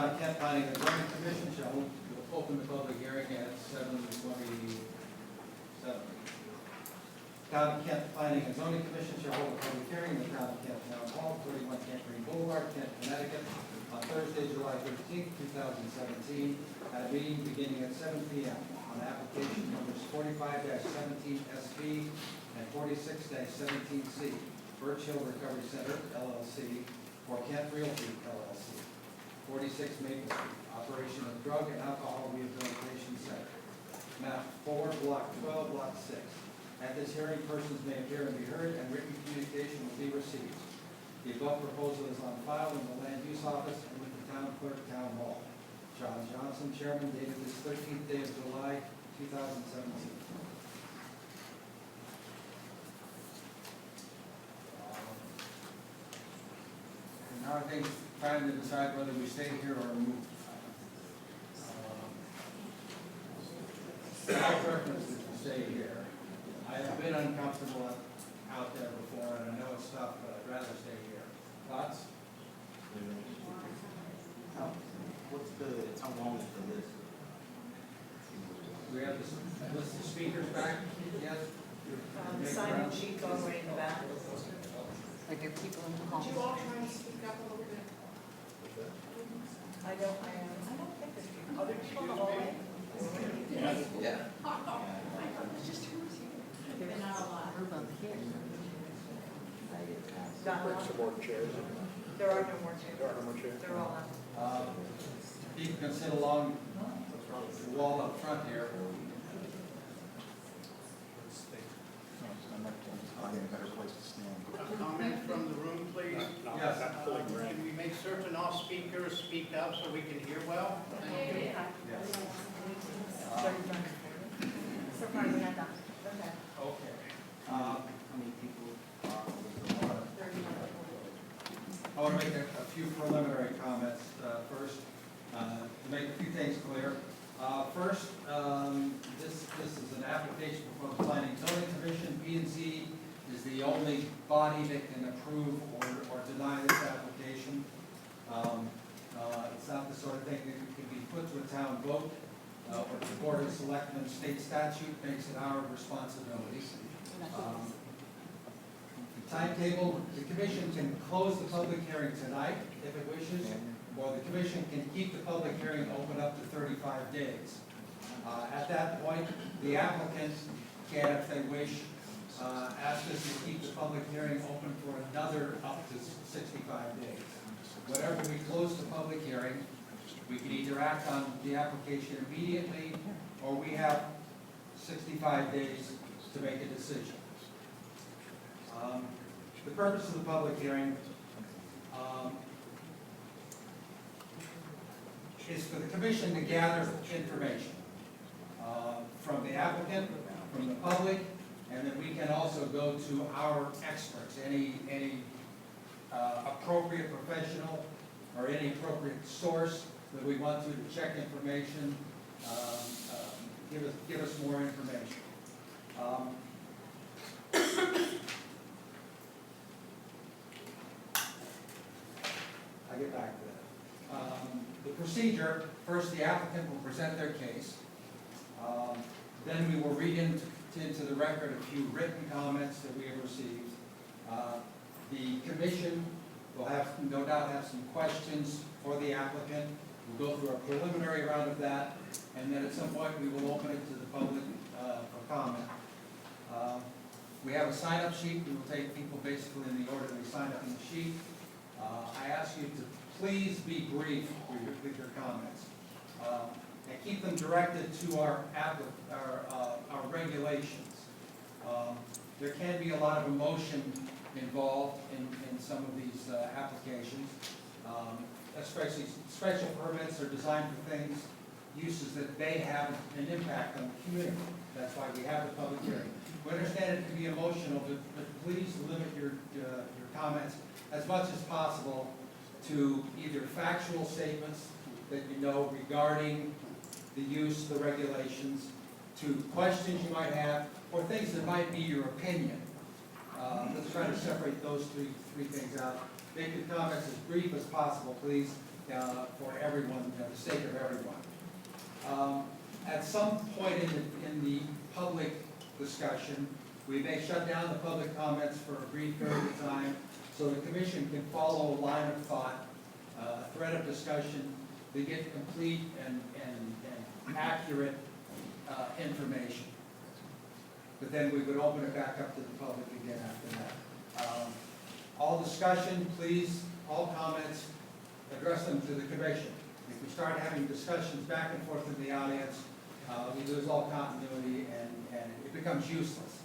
Town of Kent Planning and Zoning Commission shall open the public hearing at 7:27. Town of Kent Planning and Zoning Commission shall hold a public hearing in the Town of Kent Town Hall, 31 Kent Green Boulevard, Kent, Connecticut, on Thursday, July 13th, 2017, at a meeting beginning at 7 p.m. on application numbers 45-17 SV and 46-17C, Birch Hill Recovery Center, LLC, for Kent Realty, LLC, 46 Maple Street, operation of drug and alcohol rehabilitation center. Map 4, Block 12, Lot 6. At this hearing, persons may appear and be heard, and written communication will be received. The above proposal is on file in the Land Use Office and with the Town Clerk, Town Hall. John Johnson, Chairman, dated this 13th day of July, 2017. And now I think trying to decide whether we stay here or move. My preference is to stay here. I have been uncomfortable out there before, and I know it's tough, but I'd rather stay here. Thoughts? How long is the list? We have this list of speakers back, yes? The sign-in sheet's already in the back. Are there people in the hall? Could you all try and speak up a little bit? I don't think there's people. Are there people in the hallway? Yeah. They're not a lot. What about here? Not a lot. Some more chairs. There are no more chairs. There are no more chairs. They're all out. People can sit along the wall up front here. I'll get a better place to stand. A comment from the room, please. Yes. Can we make certain all speakers speak up so we can hear well? Thank you. Yes. So far, we have that. Okay. Okay. How many people are on the board? I want to make a few preliminary comments first, to make a few things clear. First, this is an application before the Planning and Zoning Commission. P&Z is the only body that can approve or deny this application. It's not the sort of thing that can be put to a town vote, or the Board of Selectmen. State statute makes it our responsibility. Timetable, the commission can close the public hearing tonight if it wishes, or the commission can keep the public hearing open up to 35 days. At that point, the applicant can, if they wish, ask us to keep the public hearing open for another up to 65 days. Whenever we close the public hearing, we can either act on the application immediately, or we have 65 days to make a decision. The purpose of the public hearing is for the commission to gather information from the applicant, from the public, and then we can also go to our experts, any appropriate professional or any appropriate source that we want to check information, give us more information. I'll get back to that. The procedure, first the applicant will present their case. Then we will read into the record a few written comments that we have received. The commission will no doubt have some questions for the applicant. We'll go through a preliminary round of that, and then at some point we will open it to the public for comment. We have a sign-up sheet. We will take people basically in the order they sign up in the sheet. I ask you to please be brief with your comments, and keep them directed to our regulations. There can be a lot of emotion involved in some of these applications, especially special permits are designed for things, uses that may have an impact on the community. That's why we have the public hearing. We understand it can be emotional, but please limit your comments as much as possible to either factual statements that you know regarding the use, the regulations, to questions you might have, or things that might be your opinion. Let's try to separate those three things out. Make your comments as brief as possible, please. for everyone, the sake of everyone. At some point in the public discussion, we may shut down the public comments for a brief period of time so the commission can follow a line of thought, a thread of discussion to get complete and accurate information. But then we would open it back up to the public again after that. All discussion, please, all comments, address them to the commission. If we start having discussions back and forth in the audience, we lose all continuity and it becomes useless.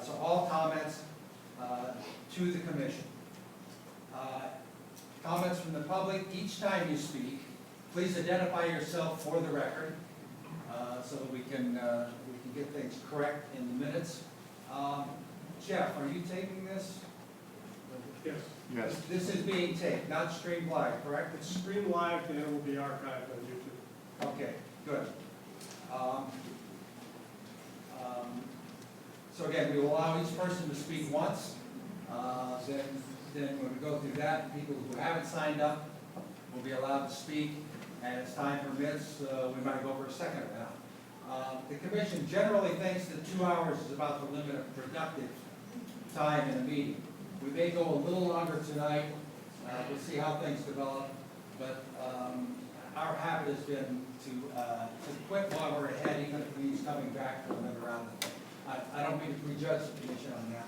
So all comments to the commission. Comments from the public, each time you speak, please identify yourself for the record so that we can get things correct in the minutes. Jeff, are you taping this? Yes, Yes. This is being taped, not streamed live, correct? it's streamed live and it will be archived on YouTube. Okay, good. So again, we will allow each person to speak once. Then when we go through that, people who haven't signed up will be allowed to speak. And as time permits, we might go over a second round. The commission generally thinks that 2 hours is about the limit of productive time in a meeting. We may go a little longer tonight. We'll see how things develop. But our habit has been to quit while we're ahead, even if he's coming back for another round. I don't mean to prejudge the commission on that.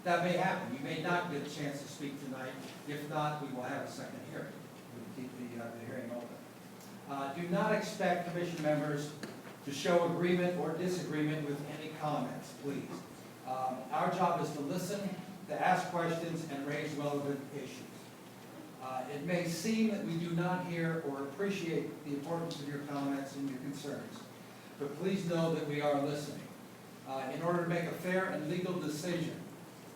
That may happen. You may not get a chance to speak tonight. If not, we will have a second hearing. We'll keep the hearing open. Do not expect commission members to show agreement or disagreement with any comments, please. Our job is to listen, to ask questions, and raise relevant issues. It may seem that we do not hear or appreciate the importance of your comments and your concerns, but please know that we are listening. In order to make a fair and legal decision,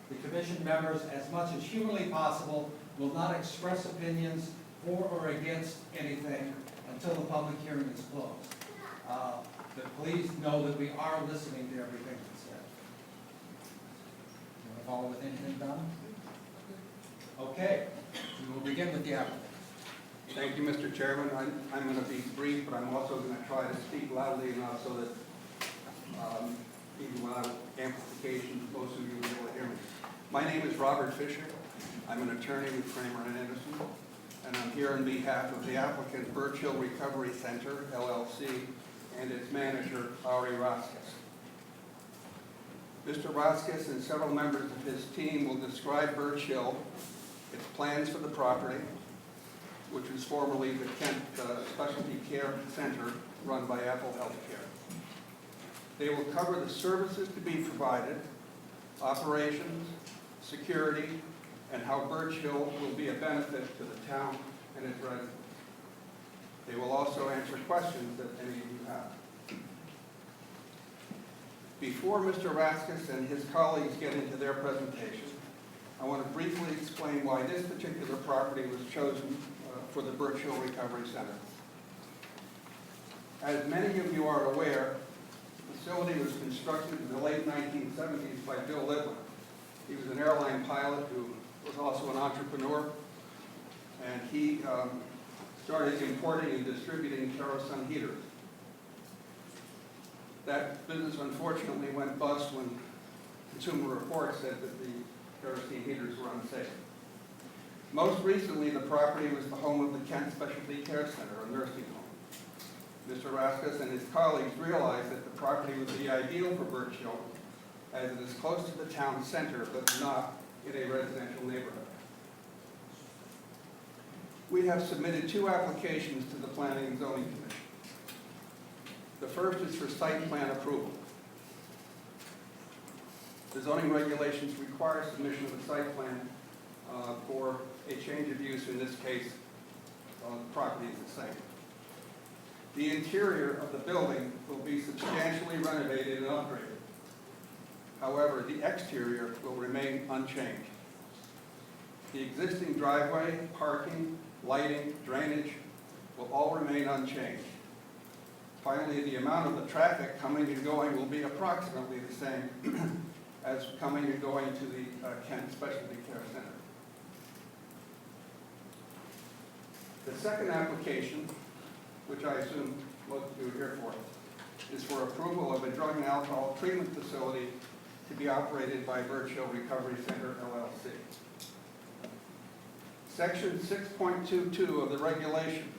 the commission members, as much as humanly possible, will not express opinions for or against anything until the public hearing is closed. But please know that we are listening to everything that's said. You want to follow with anything, Don? Okay, we will begin with the applicant. Thank you, Mr. Chairman. I'm going to be brief, but I'm also going to try to speak loudly enough so that even without amplification, most of you will be able to hear me. My name is Robert Fisher. I'm an attorney with Kramer and Anderson, and I'm here on behalf of the applicant Birch Hill Recovery Center, LLC, and its manager, Ari Roskis. Mr. Roskis and several members of his team will describe Birch Hill, its plans for the property, which was formerly the Kent Specialty Care Center run by Apple Healthcare. They will cover the services to be provided, operations, security, and how Birch Hill will be a benefit to the town and its residents. They will also answer questions that any of you have. Before Mr. Roskis and his colleagues get into their presentation, I want to briefly explain why this particular property was chosen for the Birch Hill Recovery Center. As many of you are aware, the facility was constructed in the late 1970s by Bill Littler. He was an airline pilot who was also an entrepreneur, and he started importing and distributing Kero-Sun heaters. That business unfortunately went bust when Consumer Reports said that the Kero-Sun heaters were unsafe. Most recently, the property was the home of the Kent Specialty Care Center, a nursing home. Mr. Roskis and his colleagues realized that the property would be ideal for Birch Hill, as it is close to the town center, but not in a residential neighborhood. We have submitted 2 applications to the Planning and Zoning Commission. The first is for site plan approval. The zoning regulations require submission of a site plan for a change of use. In this case, the property is the same. The interior of the building will be substantially renovated and upgraded. However, the exterior will remain unchanged. The existing driveway, parking, lighting, drainage will all remain unchanged. Finally, the amount of the traffic coming and going will be approximately the same as coming and going to the Kent Specialty Care Center. The second application, which I assume most of you are here for, is for approval of a drug and alcohol treatment facility to be operated by Birch Hill Recovery Center, LLC. Section 6.22 of the regulations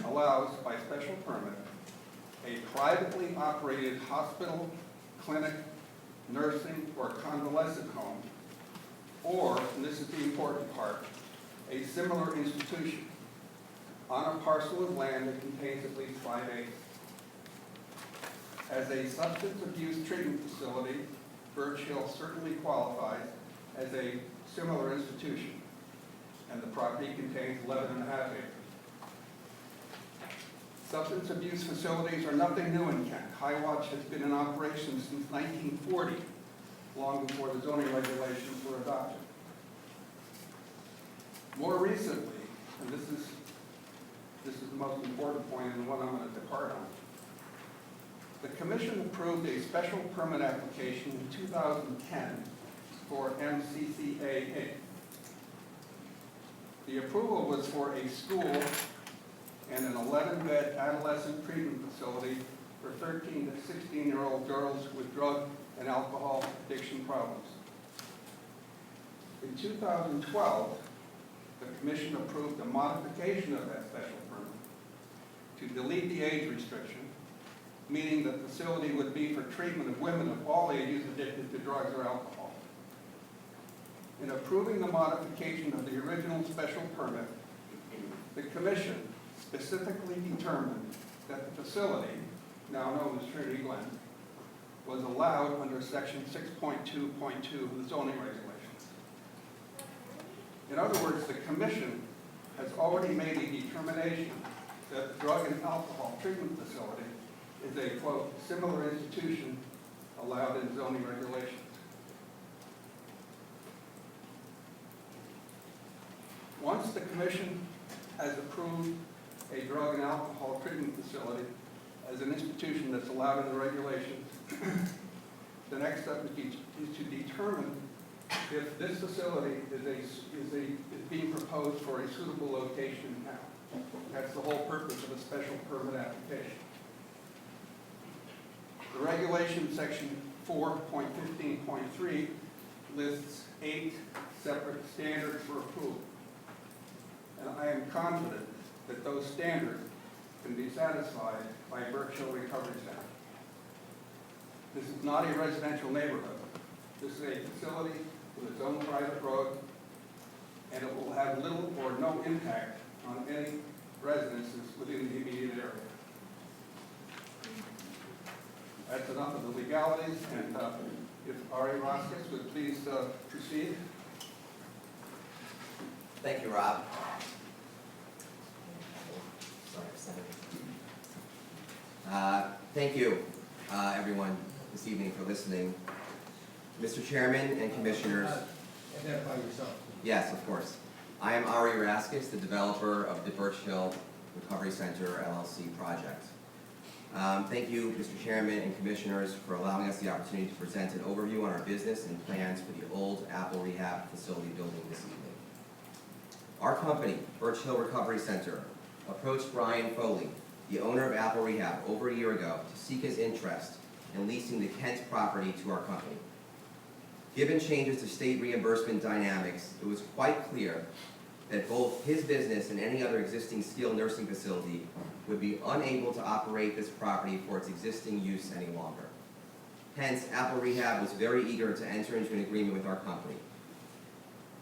allows, by special permit, a privately operated hospital, clinic, nursing, or convalescent home, or, and this is the important part, a similar institution on a parcel of land that contains at least 5 acres. As a substance abuse treatment facility, Birch Hill certainly qualifies as a similar institution, and the property contains 11.5 acres. Substance abuse facilities are nothing new in Kent. Highwatch has been in operation since 1940, long before the zoning regulations were adopted. More recently, and this is the most important point and the one I'm going to depart on, the Commission approved a special permit application in 2010 for MCCAA. The approval was for a school and an 11-bed adolescent treatment facility for 13 to 16-year-old girls with drug and alcohol addiction problems. In 2012, the Commission approved a modification of that special permit to delete the age restriction, meaning the facility would be for treatment of women of all ages addicted to drugs or alcohol. In approving the modification of the original special permit, the Commission specifically determined that the facility, now known as Trinity Glen, was allowed under section 6.2.2 of the zoning regulations. In other words, the Commission has already made a determination that the drug and alcohol treatment facility is a, quote, similar institution allowed in zoning regulations. Once the Commission has approved a drug and alcohol treatment facility as an institution that's allowed in the regulations, the next step is to determine if this facility is being proposed for a suitable location in town. That's the whole purpose of a special permit application. The regulation section 4.15.3 lists 8 separate standards for approval. And I am confident that those standards can be satisfied by Birch Hill Recovery Center. This is not a residential neighborhood. This is a facility with its own private road, and it will have little or no impact on any residences within the immediate area. That's enough of the legalities, and if Ari Roskis would please proceed. Thank you, Rob. Thank you, everyone, this evening for listening. Mr. Chairman and Commissioners. Identify yourself. Yes, of course. I am Ari Raskis, the developer of the Birch Hill Recovery Center LLC project. Thank you, Mr. Chairman and Commissioners, for allowing us the opportunity to present an overview on our business and plans for the old Apple Rehab facility building this evening. Our company, Birch Hill Recovery Center, approached Brian Foley, the owner of Apple Rehab, over a year ago to seek his interest in leasing the Kent property to our company. Given changes to state reimbursement dynamics, it was quite clear that both his business and any other existing skilled nursing facility would be unable to operate this property for its existing use any longer. Hence, Apple Rehab was very eager to enter into an agreement with our company.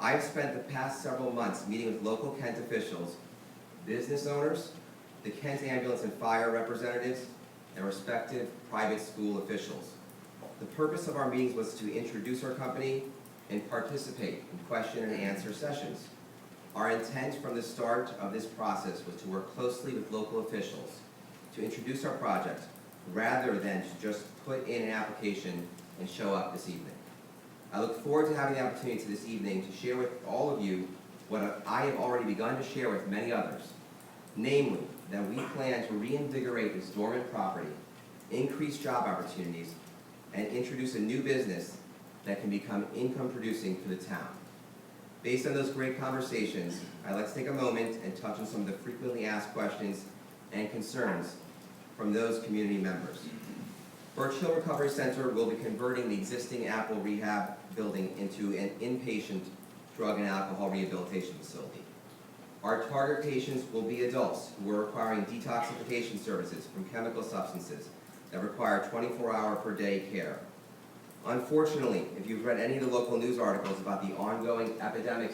I have spent the past several months meeting with local Kent officials, business owners, the Kent Ambulance and Fire representatives, and respective private school officials. The purpose of our meetings was to introduce our company and participate in question and answer sessions. Our intent from the start of this process was to work closely with local officials to introduce our project rather than to just put in an application and show up this evening. I look forward to having the opportunity this evening to share with all of you what I have already begun to share with many others, namely that we plan to reinvigorate this dormant property, increase job opportunities, and introduce a new business that can become income producing for the town. Based on those great conversations, I'd like to take a moment and touch on some of the frequently asked questions and concerns from those community members. Birch Hill Recovery Center will be converting the existing Apple Rehab building into an inpatient drug and alcohol rehabilitation facility. Our target patients will be adults who are requiring detoxification services from chemical substances that require 24-hour per day care. Unfortunately, if you've read any of the local news articles about the ongoing epidemic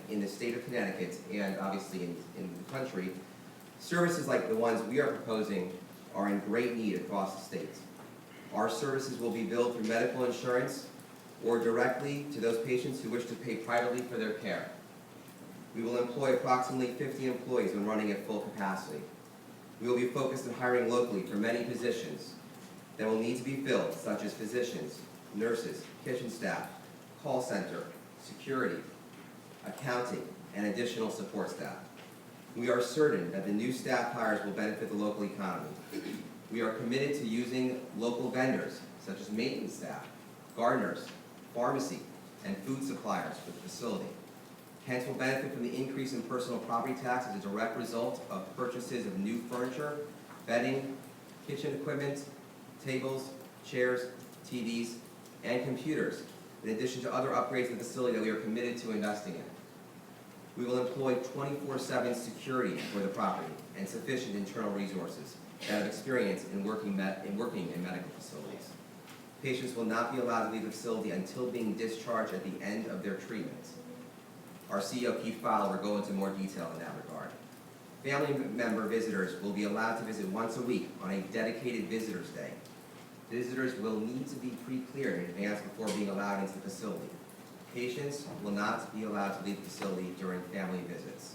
in the state of Connecticut and obviously in the country, services like the ones we are proposing are in great need across the state. Our services will be billed through medical insurance or directly to those patients who wish to pay privately for their care. We will employ approximately 50 employees when running at full capacity. We will be focused on hiring locally for many positions that will need to be filled, such as physicians, nurses, kitchen staff, call center, security, accounting, and additional support staff. We are certain that the new staff hires will benefit the local economy. We are committed to using local vendors, such as maintenance staff, gardeners, pharmacy, and food suppliers for the facility. Kent will benefit from the increase in personal property tax as a direct result of purchases of new furniture, bedding, kitchen equipment, tables, chairs, TVs, and computers, in addition to other upgrades to the facility that we are committed to investing in. We will employ 24/7 security for the property and sufficient internal resources that have experience in working in medical facilities. Patients will not be allowed to leave the facility until being discharged at the end of their treatment. Our CEO, Keith Fowler, will go into more detail in that regard. Family member visitors will be allowed to visit once a week on a dedicated visitors day. Visitors will need to be pre-cleared in advance before being allowed into the facility. Patients will not be allowed to leave the facility during family visits.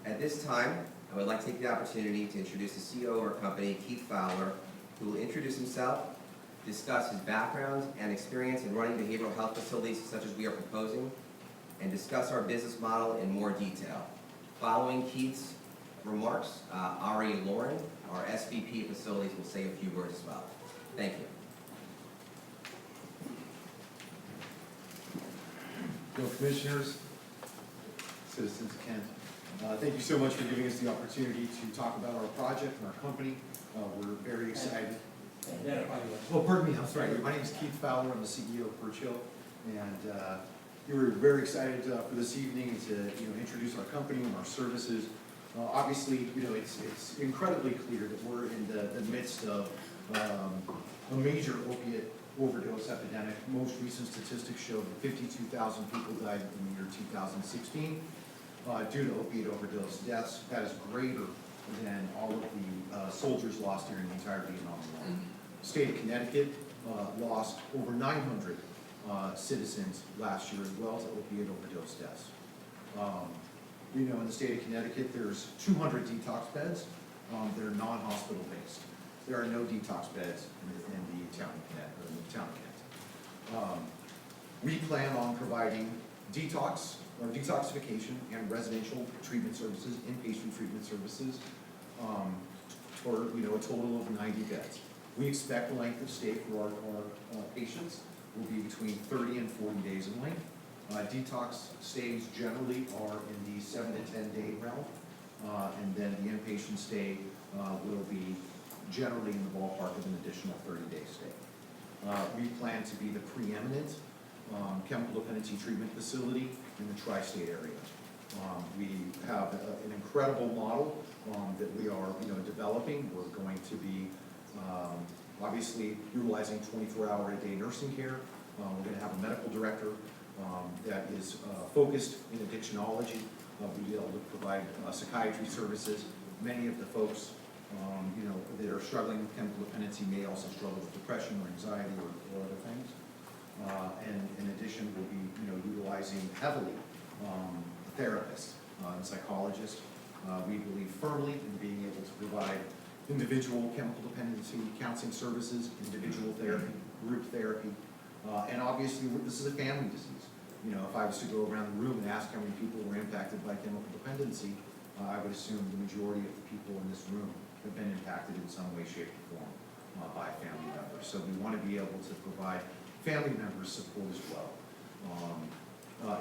At this time, I would like to take the opportunity to introduce the CEO of our company, Keith Fowler, who will introduce himself, discuss his background and experience in running behavioral health facilities such as we are proposing, and discuss our business model in more detail. Following Keith's remarks, Ari Lauren, our SVP of Facilities, will say a few words as well. Thank you. Fellow Commissioners, citizens of Kent, thank you so much for giving us the opportunity to talk about our project and our company. We're very excited. Oh, pardon me, I'm sorry. My name is Keith Fowler. I'm the CEO of Birch Hill, and we're very excited for this evening to introduce our company and our services. Obviously, it's incredibly clear that we're in the midst of a major opiate overdose epidemic. Most recent statistics show that 52,000 people died in the year 2016 due to opiate overdose deaths. That is greater than all of the soldiers lost during the entire Vietnam War. The state of Connecticut lost over 900 citizens last year as well to opiate overdose deaths. In the state of Connecticut, there's 200 detox beds that are non-hospital based. There are no detox beds in the town of Kent. We plan on providing detoxification and residential treatment services, inpatient treatment services, for a total of 90 beds. We expect the length of stay for our patients will be between 30 and 40 days in length. Detox stays generally are in the 7 to 10 day realm, and then the inpatient stay will be generally in the ballpark of an additional 30-day stay. We plan to be the preeminent chemical dependency treatment facility in the tri-state area. We have an incredible model that we are developing. We're going to be obviously utilizing 24-hour-a-day nursing care. We're going to have a medical director that is focused in addictionology. We'll be able to provide psychiatry services. Many of the folks that are struggling with chemical dependency may also struggle with depression or anxiety or other things. And in addition, we'll be utilizing heavily therapists and psychologists. We believe firmly in being able to provide individual chemical dependency counseling services, individual therapy, group therapy, and obviously this is a family disease. If I was to go around the room and ask how many people were impacted by chemical dependency, I would assume the majority of the people in this room have been impacted in some way, shape, or form by family members. So we want to be able to provide family members support as well.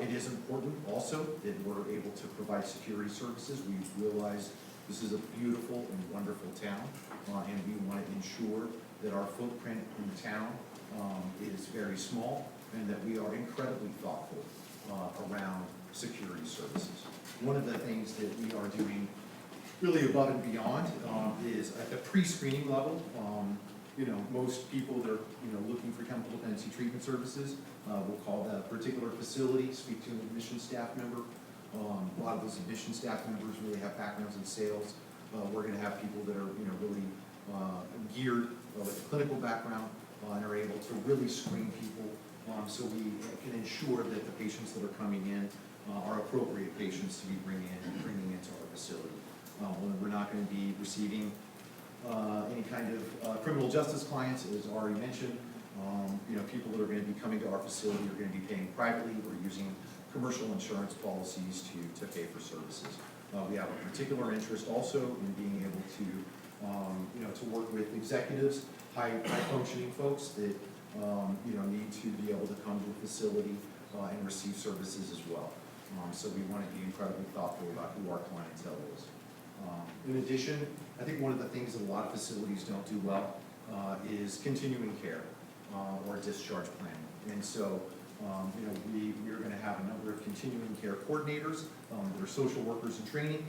It is important also that we're able to provide security services. We realize this is a beautiful and wonderful town, and we want to ensure that our footprint in the town is very small and that we are incredibly thoughtful around security services. One of the things that we are doing really above and beyond is at the pre-screening level. Most people that are looking for chemical dependency treatment services will call that particular facility, speak to an admission staff member. A lot of those admission staff members really have backgrounds in sales. We're going to have people that are really geared with a clinical background and are able to really screen people so we can ensure that the patients that are coming in are appropriate patients to be bringing into our facility. We're not going to be receiving any kind of criminal justice clients, as Ari mentioned. People that are going to be coming to our facility are going to be paying privately. We're using commercial insurance policies to pay for services. We have a particular interest also in being able to work with executives, high functioning folks that need to be able to come to a facility and receive services as well. So we want to be incredibly thoughtful about who our clientele is. In addition, I think one of the things that a lot of facilities don't do well is continuing care or discharge planning. And so, we are going to have a number of continuing care coordinators that are social workers in training,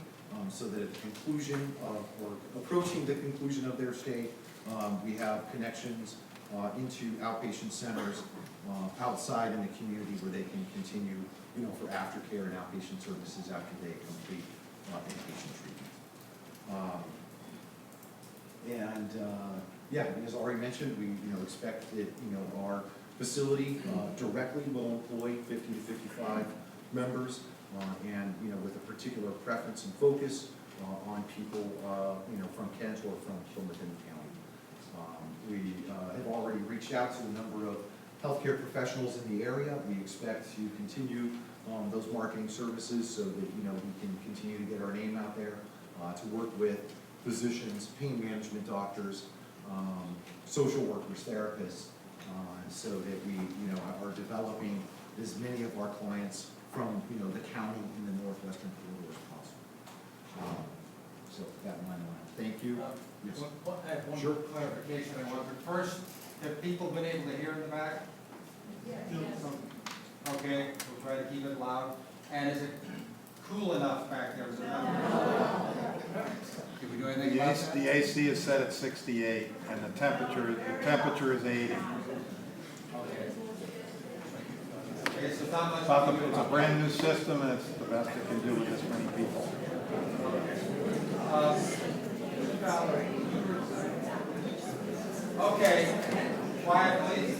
so that at the conclusion of, or approaching the conclusion of their stay, we have connections into outpatient centers outside in the community where they can continue, for aftercare and outpatient services after they complete inpatient treatment. And as already mentioned, we expect that our facility directly will employ 50 to 55 members, and with a particular preference and focus on people from Kent or from within the county. We have already reached out to a number of healthcare professionals in the area. We expect to continue those marketing services so that we can continue to get our name out there, to work with physicians, pain management doctors, social workers, therapists, so that we are developing as many of our clients from the county in the northwestern corridor as possible. So that in my mind. Thank you. Yes. I have one Sure. clarification I want, but first, have people been able to hear in the back? Okay, we'll try to keep it loud. And is it cool enough back there? Is it not? Did we do anything about that? The AC is set at 68, and the temperature is 80. Okay, so it's not much. It's a brand new system, and it's the best it can do with this many people. Okay, quiet please.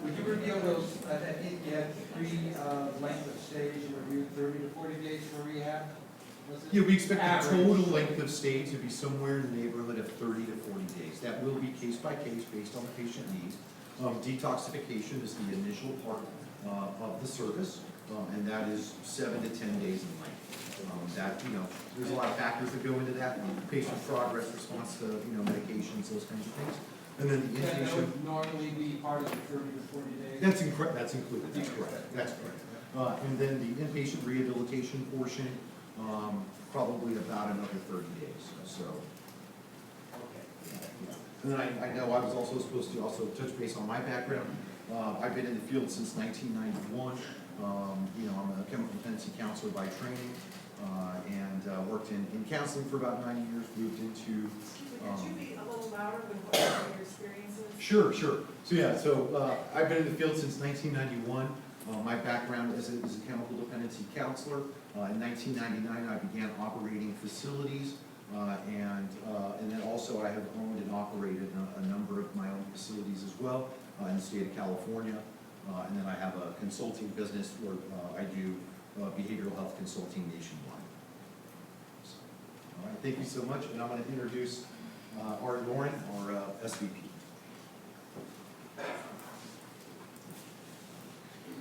Would you review those, I think you had 3 length of stays, you reviewed 30 to 40 days for rehab? Was it? Yeah, we expect the Average. total length of stay to be somewhere in the neighborhood of 30 to 40 days. That will be case by case based on the patient needs. Detoxification is the initial part of the service, and that is 7 to 10 days in length. There's a lot of factors that go into that, patient progress, response to medications, those kinds of things. And then the That inpatient. would normally be part of the 30 to 40 days? That's included, that's correct, that's correct. And then the inpatient rehabilitation portion, probably about another 30 days, so. And then I know I was also supposed to also touch base on my background. I've been in the field since 1991. I'm a chemical dependency counselor by training, and worked in counseling for about 9 years, moved into. Could you be a little louder with what your experience is? Sure. So I've been in the field since 1991. My background is a chemical dependency counselor. In 1999, I began operating facilities, and then also I have owned and operated a number of my own facilities as well in the state of California. And then I have a consulting business where I do behavioral health consulting nationwide. So, all right, thank you so much, and I'm going to introduce Ari Lauren, our SVP.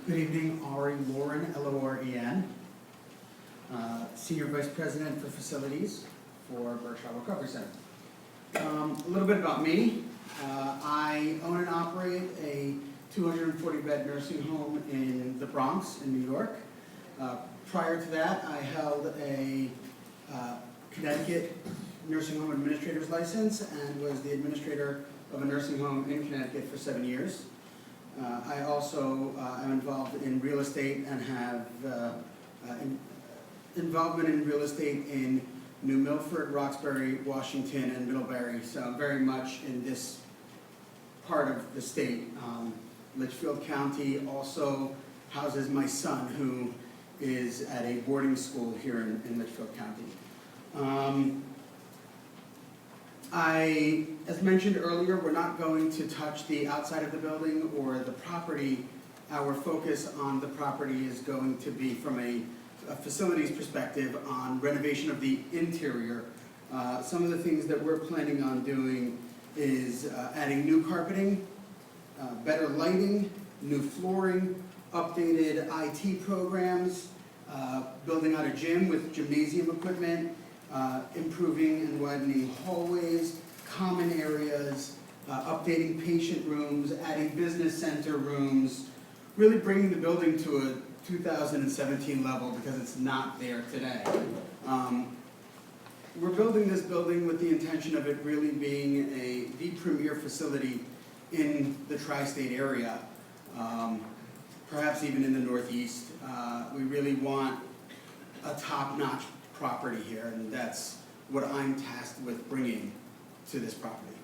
Good evening, Ari Lauren, L-O-R-E-N, Senior Vice President for Facilities for Berkshire Recovery Center. A little bit about me. I own and operate a 240-bed nursing home in the Bronx in New York. Prior to that, I held a Connecticut nursing home administrator's license and was the administrator of a nursing home in Connecticut for 7 years. I also am involved in real estate and have involvement in real estate in New Milford, Roxbury, Washington, and Middlebury. So I'm very much in this part of the state. Litchfield County also houses my son, who is at a boarding school here in Litchfield County. As mentioned earlier, we're not going to touch the outside of the building or the property. Our focus on the property is going to be from a facilities perspective on renovation of the interior. Some of the things that we're planning on doing is adding new carpeting, better lighting, new flooring, updated IT programs, building out a gym with gymnasium equipment, improving and widening hallways, common areas, updating patient rooms, adding business center rooms, really bringing the building to a 2017 level because it's not there today. We're building this building with the intention of it really being the premier facility in the tri-state area, perhaps even in the Northeast. We really want a top-notch property here, and that's what I'm tasked with bringing to this property.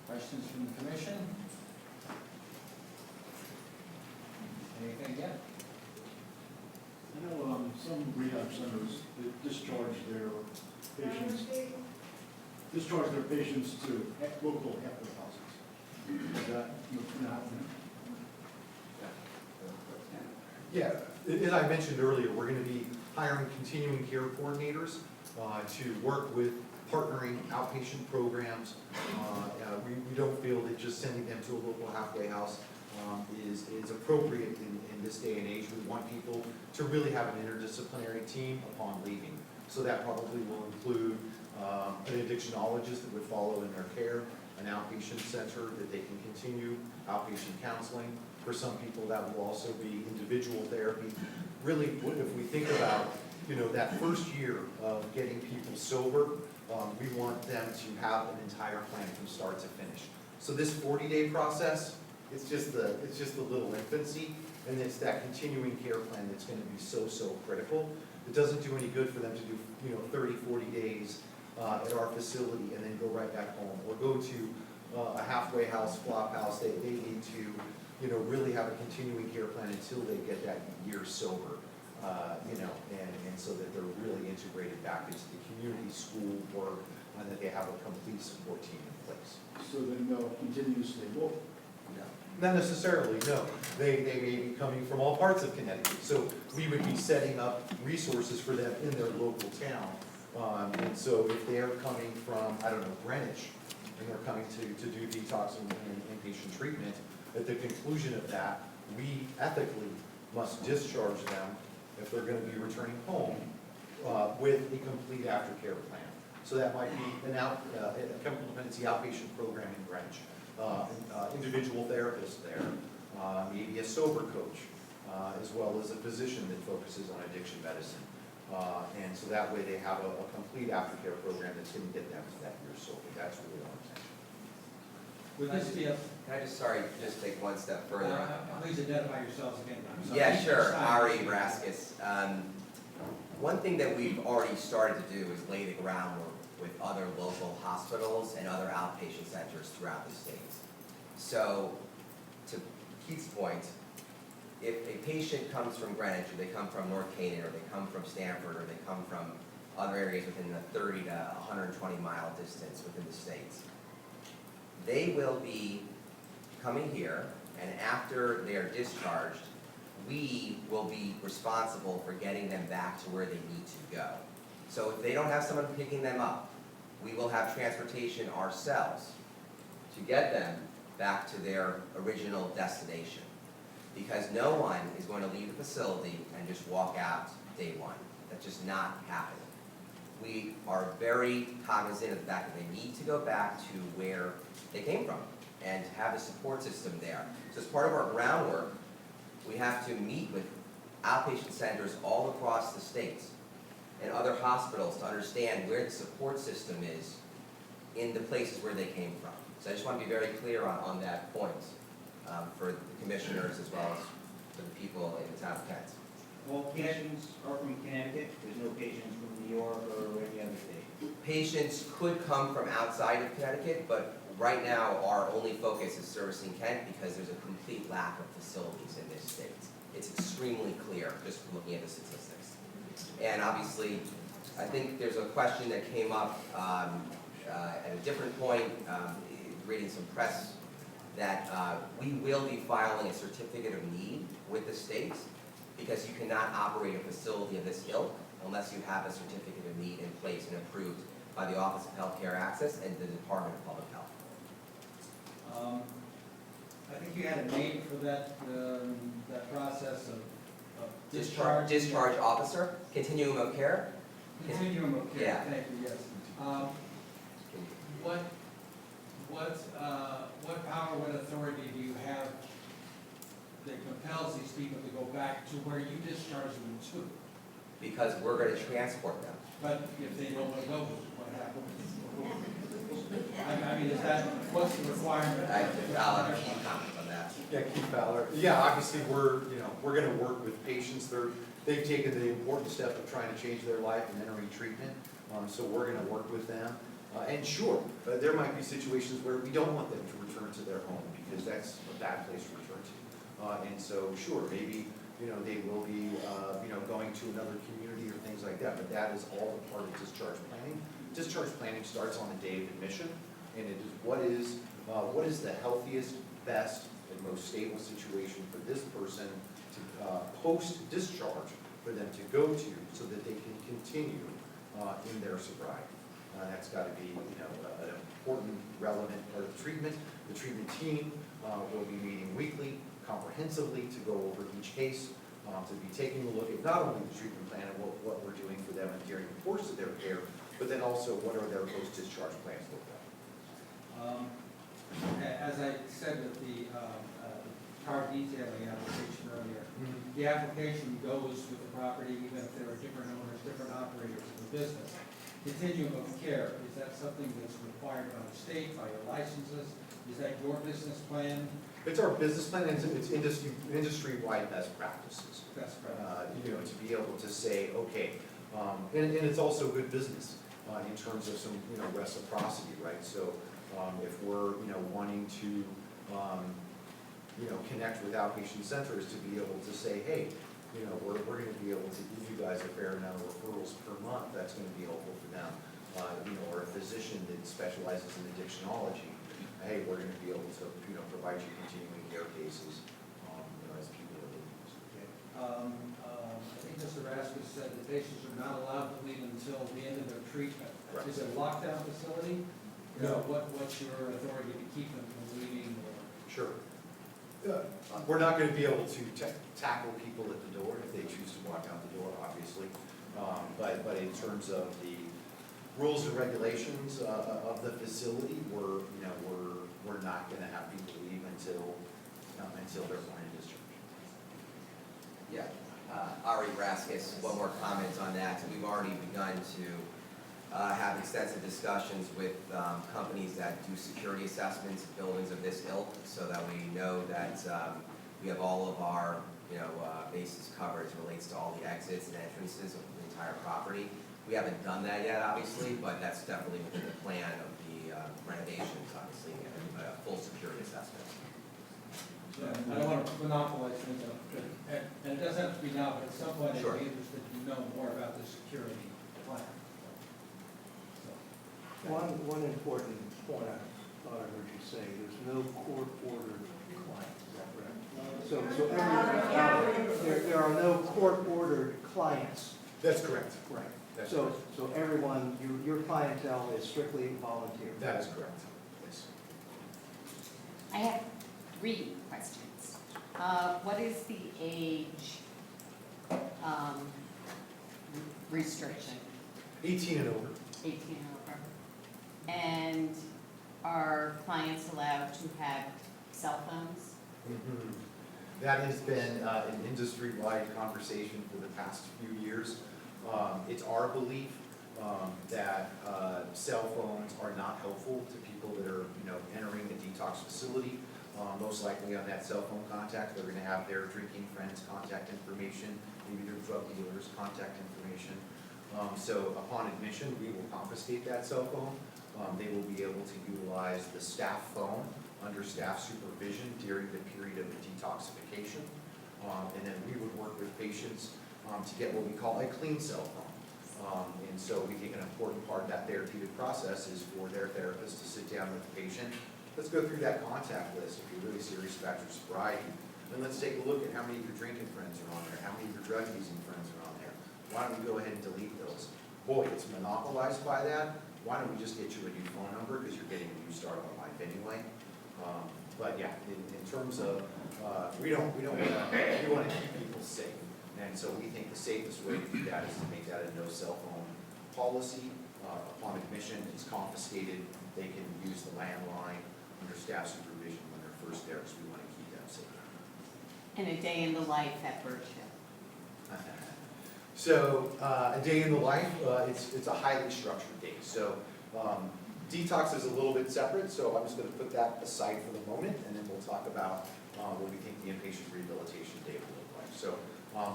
Questions from the commission? Anything yet? I know some rehab centers, they discharge their patients to local halfway houses. Is that what's going to happen? Yeah, as I mentioned earlier, we're going to be hiring continuing care coordinators to work with partnering outpatient programs. We don't feel that just sending them to a local halfway house is appropriate in this day and age. We want people to really have an interdisciplinary team upon leaving. So that probably will include an addictionologist that would follow in their care, an outpatient center that they can continue outpatient counseling. For some people, that will also be individual therapy. Really, if we think about, that first year of getting people sober, we want them to have an entire plan from start to finish. So this 40-day process, it's just a little infancy, and it's that continuing care plan that's going to be so critical. It doesn't do any good for them to do 30, 40 days at our facility and then go right back home, or go to a halfway house, flop house. They need to really have a continuing care plan until they get that year sober, and so that they're really integrated back into the community, school, work, and that they have a complete support team in place. So then they'll continue to stay local? Not necessarily, no. They may be coming from all parts of Connecticut, so we would be setting up resources for them in their local town. And so if they're coming from, Greenwich, and they're coming to do detox and inpatient treatment, at the conclusion of that, we ethically must discharge them if they're going to be returning home with a complete aftercare plan. So that might be a chemical dependency outpatient program in Greenwich, individual therapist there, maybe a sober coach, as well as a physician that focuses on addiction medicine. And so that way they have a complete aftercare program that's going to get them to that year sober. That's really our intention. Would this be a, Can I just take one step further? please identify yourselves again. I'm sorry. Yeah, Each sure, side. Ari Raskis. One thing that we've already started to do is lay the groundwork with other local hospitals and other outpatient centers throughout the state. So, to Keith's point, if a patient comes from Greenwich, or they come from North Canaan, or they come from Stamford, or they come from other areas within the 30 to 120 mile distance within the states, they will be coming here, and after they are discharged, we will be responsible for getting them back to where they need to go. So if they don't have someone picking them up, we will have transportation ourselves to get them back to their original destination. Because no one is going to leave the facility and just walk out day one. That's just not happening. we are very cognizant of the fact that they need to go back to where they came from and have a support system there. So as part of our groundwork, we have to meet with outpatient centers all across the states and other hospitals to understand where the support system is in the places where they came from. So I just want to be very clear on that point for the commissioners as well as for the people in the town of Kent. All patients are from Connecticut, there's no patients from New York or any other state. Patients could come from outside of Connecticut, but right now our only focus is servicing Kent because there's a complete lack of facilities in this state. It's extremely clear just from looking at the statistics. And obviously, I think there's a question that came up at a different point, reading some press, that we will be filing a certificate of need with the state because you cannot operate a facility of this ilk unless you have a certificate of need in place and approved by the Office of Healthcare Access and the Department of Public Health. I think you had a name for that, that process of Discharge officer, continuum of care. Continuum of care, Yeah. thank you, yes. What power, what authority do you have that compels these people to go back to where you discharge them to? Because we're going to transport them. But if they don't want to go, what happens? I mean, is that, what's the requirement? I'll have a few comments on that. Yeah, Keith Fowler. Yeah, obviously, we're gonna work with patients. They've taken the important step of trying to change their life and entering treatment. So we're gonna work with them. And sure, there might be situations where we don't want them to return to their home because that's a bad place to return to. And so, sure, maybe, they will be, going to another community or things like that, but that is all a part of discharge planning. Discharge planning starts on the day of admission, and it is what is the healthiest, best, and most stable situation for this person to post-discharge for them to go to so that they can continue in their sobriety. That's got to be an important, relevant part of the treatment. The treatment team will be meeting weekly, comprehensively to go over each case, to be taking a look at not only the treatment plan and what we're doing for them during the course of their care, but then also what are their post-discharge plans look like. As I said with the car detailing application earlier, the application goes with the property even if there are different owners, different operators of the business. Continuum of care, is that something that's required by the state, by your licenses? Is that your business plan? It's our business plan, and it's industry-wide best practices. That's correct. To be able to say, okay, and it's also good business in terms of some, reciprocity, right? So if we're, wanting to, connect with outpatient centers to be able to say, hey, we're going to be able to give you guys a fair amount of referrals per month, that's going to be helpful for them. Or a physician that specializes in addictionology, hey, we're going to be able to, provide you continuing care cases, as people are looking. I think Mr. Rasmus said that patients are not allowed to leave until the end of their treatment. Correct. Is it a lockdown facility? No. What's your authority to keep them from leaving? Sure. We're not going to be able to tackle people at the door if they choose to walk out the door, obviously. But in terms of the rules and regulations of the facility, we're not going to have people leave until they're point of discharge. Yeah, Ari Raskus, one more comment on that. So we've already begun to have extensive discussions with companies that do security assessments of buildings of this ilk, so that we know that we have all of our bases covered as it relates to all the exits and entrances of the entire property. We haven't done that yet, obviously, but that's definitely within the plan of the renovations, obviously, and a full security assessment. Yeah, I don't want to monopolize things, and it doesn't have to be now, but at some point I'd Sure. be interested to know more about the security plan. One important point I thought I heard you say, there's no court-ordered client, is that correct? There are no court-ordered clients. That's correct. Right. That's So correct. everyone, your clientele is strictly volunteer. That is correct. Yes. I have 3 questions. What is the age restriction? 18 and over. 18 and over. And are clients allowed to have cell phones? Mhm. That has been an industry-wide conversation for the past few years. It's our belief that cell phones are not helpful to people that are, entering a detox facility. Most likely on that cell phone contact, they're gonna have their drinking friends' contact information, maybe their drug dealers' contact information. So upon admission, we will confiscate that cell phone. They will be able to utilize the staff phone under staff supervision during the period of the detoxification. And then we would work with patients to get what we call a clean cell phone. And so we think an important part of that therapeutic process is for their therapist to sit down with the patient. Let's go through that contact list if you're really serious about your sobriety. Then let's take a look at how many of your drinking friends are on there, how many of your drug using friends are on there. Why don't we go ahead and delete those? Boy, it's monopolized by that. Why don't we just get you a new phone number because you're getting a new start on life anyway. But yeah, in terms of, we want to keep people safe. And so we think the safest way to do that is to make that a no cell phone policy. Upon admission, it's confiscated. They can use the landline under staff supervision when they're first there, because we want to keep them safe. And a day in the life at Birch Hill? So a day in the life, it's a highly structured day. So detox is a little bit separate, so I'm just going to put that aside for the moment, and then we'll talk about what we think the inpatient rehabilitation day will look like. So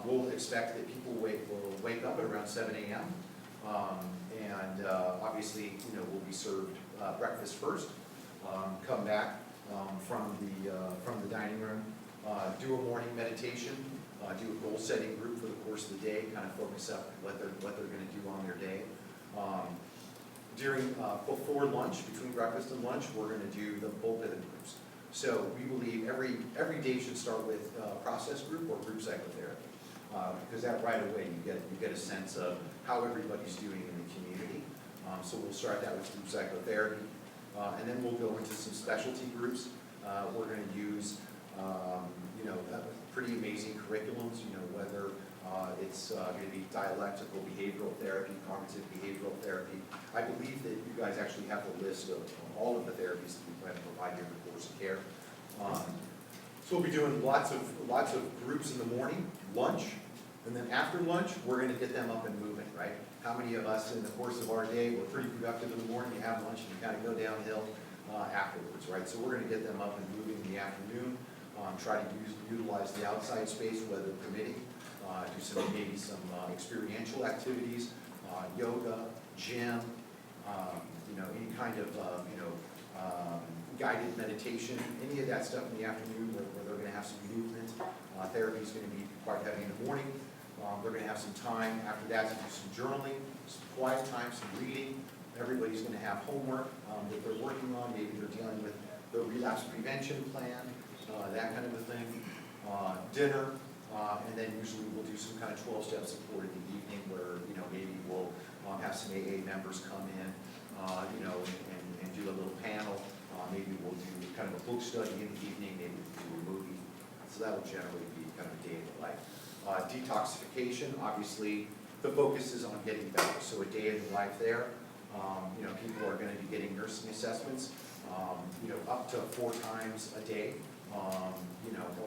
we'll expect that people will wake up at around 7 a.m. And obviously, we'll be served breakfast first. Come back from the dining room, do a morning meditation, do a goal-setting group for the course of the day, kind of focus up what they're going to do on their day. Before lunch, between breakfast and lunch, we're going to do the bulk of the groups. So we believe every day should start with process group or group psychotherapy, because that right away you get a sense of how everybody's doing in the community. So we'll start that with group psychotherapy, and then we'll go into some specialty groups. We're going to use pretty amazing curriculums, whether it's going to be dialectical behavioral therapy, cognitive behavioral therapy. I believe that you guys actually have a list of all of the therapies that we plan to provide during the course of care. So we'll be doing lots of groups in the morning, lunch, and then after lunch, we're going to get them up and moving, right? How many of us in the course of our day, we're pretty productive in the morning, you have lunch, and you kind of go downhill afterwards, right? So we're going to get them up and moving in the afternoon, try to utilize the outside space, weather permitting, do maybe some experiential activities, yoga, gym, any kind of guided meditation, any of that stuff in the afternoon where they're going to have some movement. Therapy is going to be quite heavy in the morning. They're going to have some time after that to do some journaling, some quiet time, some reading. Everybody's going to have homework that they're working on. Maybe they're dealing with the relapse prevention plan, that kind of a thing. Dinner, and then usually we'll do some kind of 12-step support in the evening where, maybe we'll have some AA members come in, and do a little panel. Maybe we'll do kind of a book study in the evening, maybe we'll do a movie. So that'll generally be kind of a day in the life. Detoxification, obviously, the focus is on getting better. So a day in the life there, people are going to be getting nursing assessments, up to 4 times a day,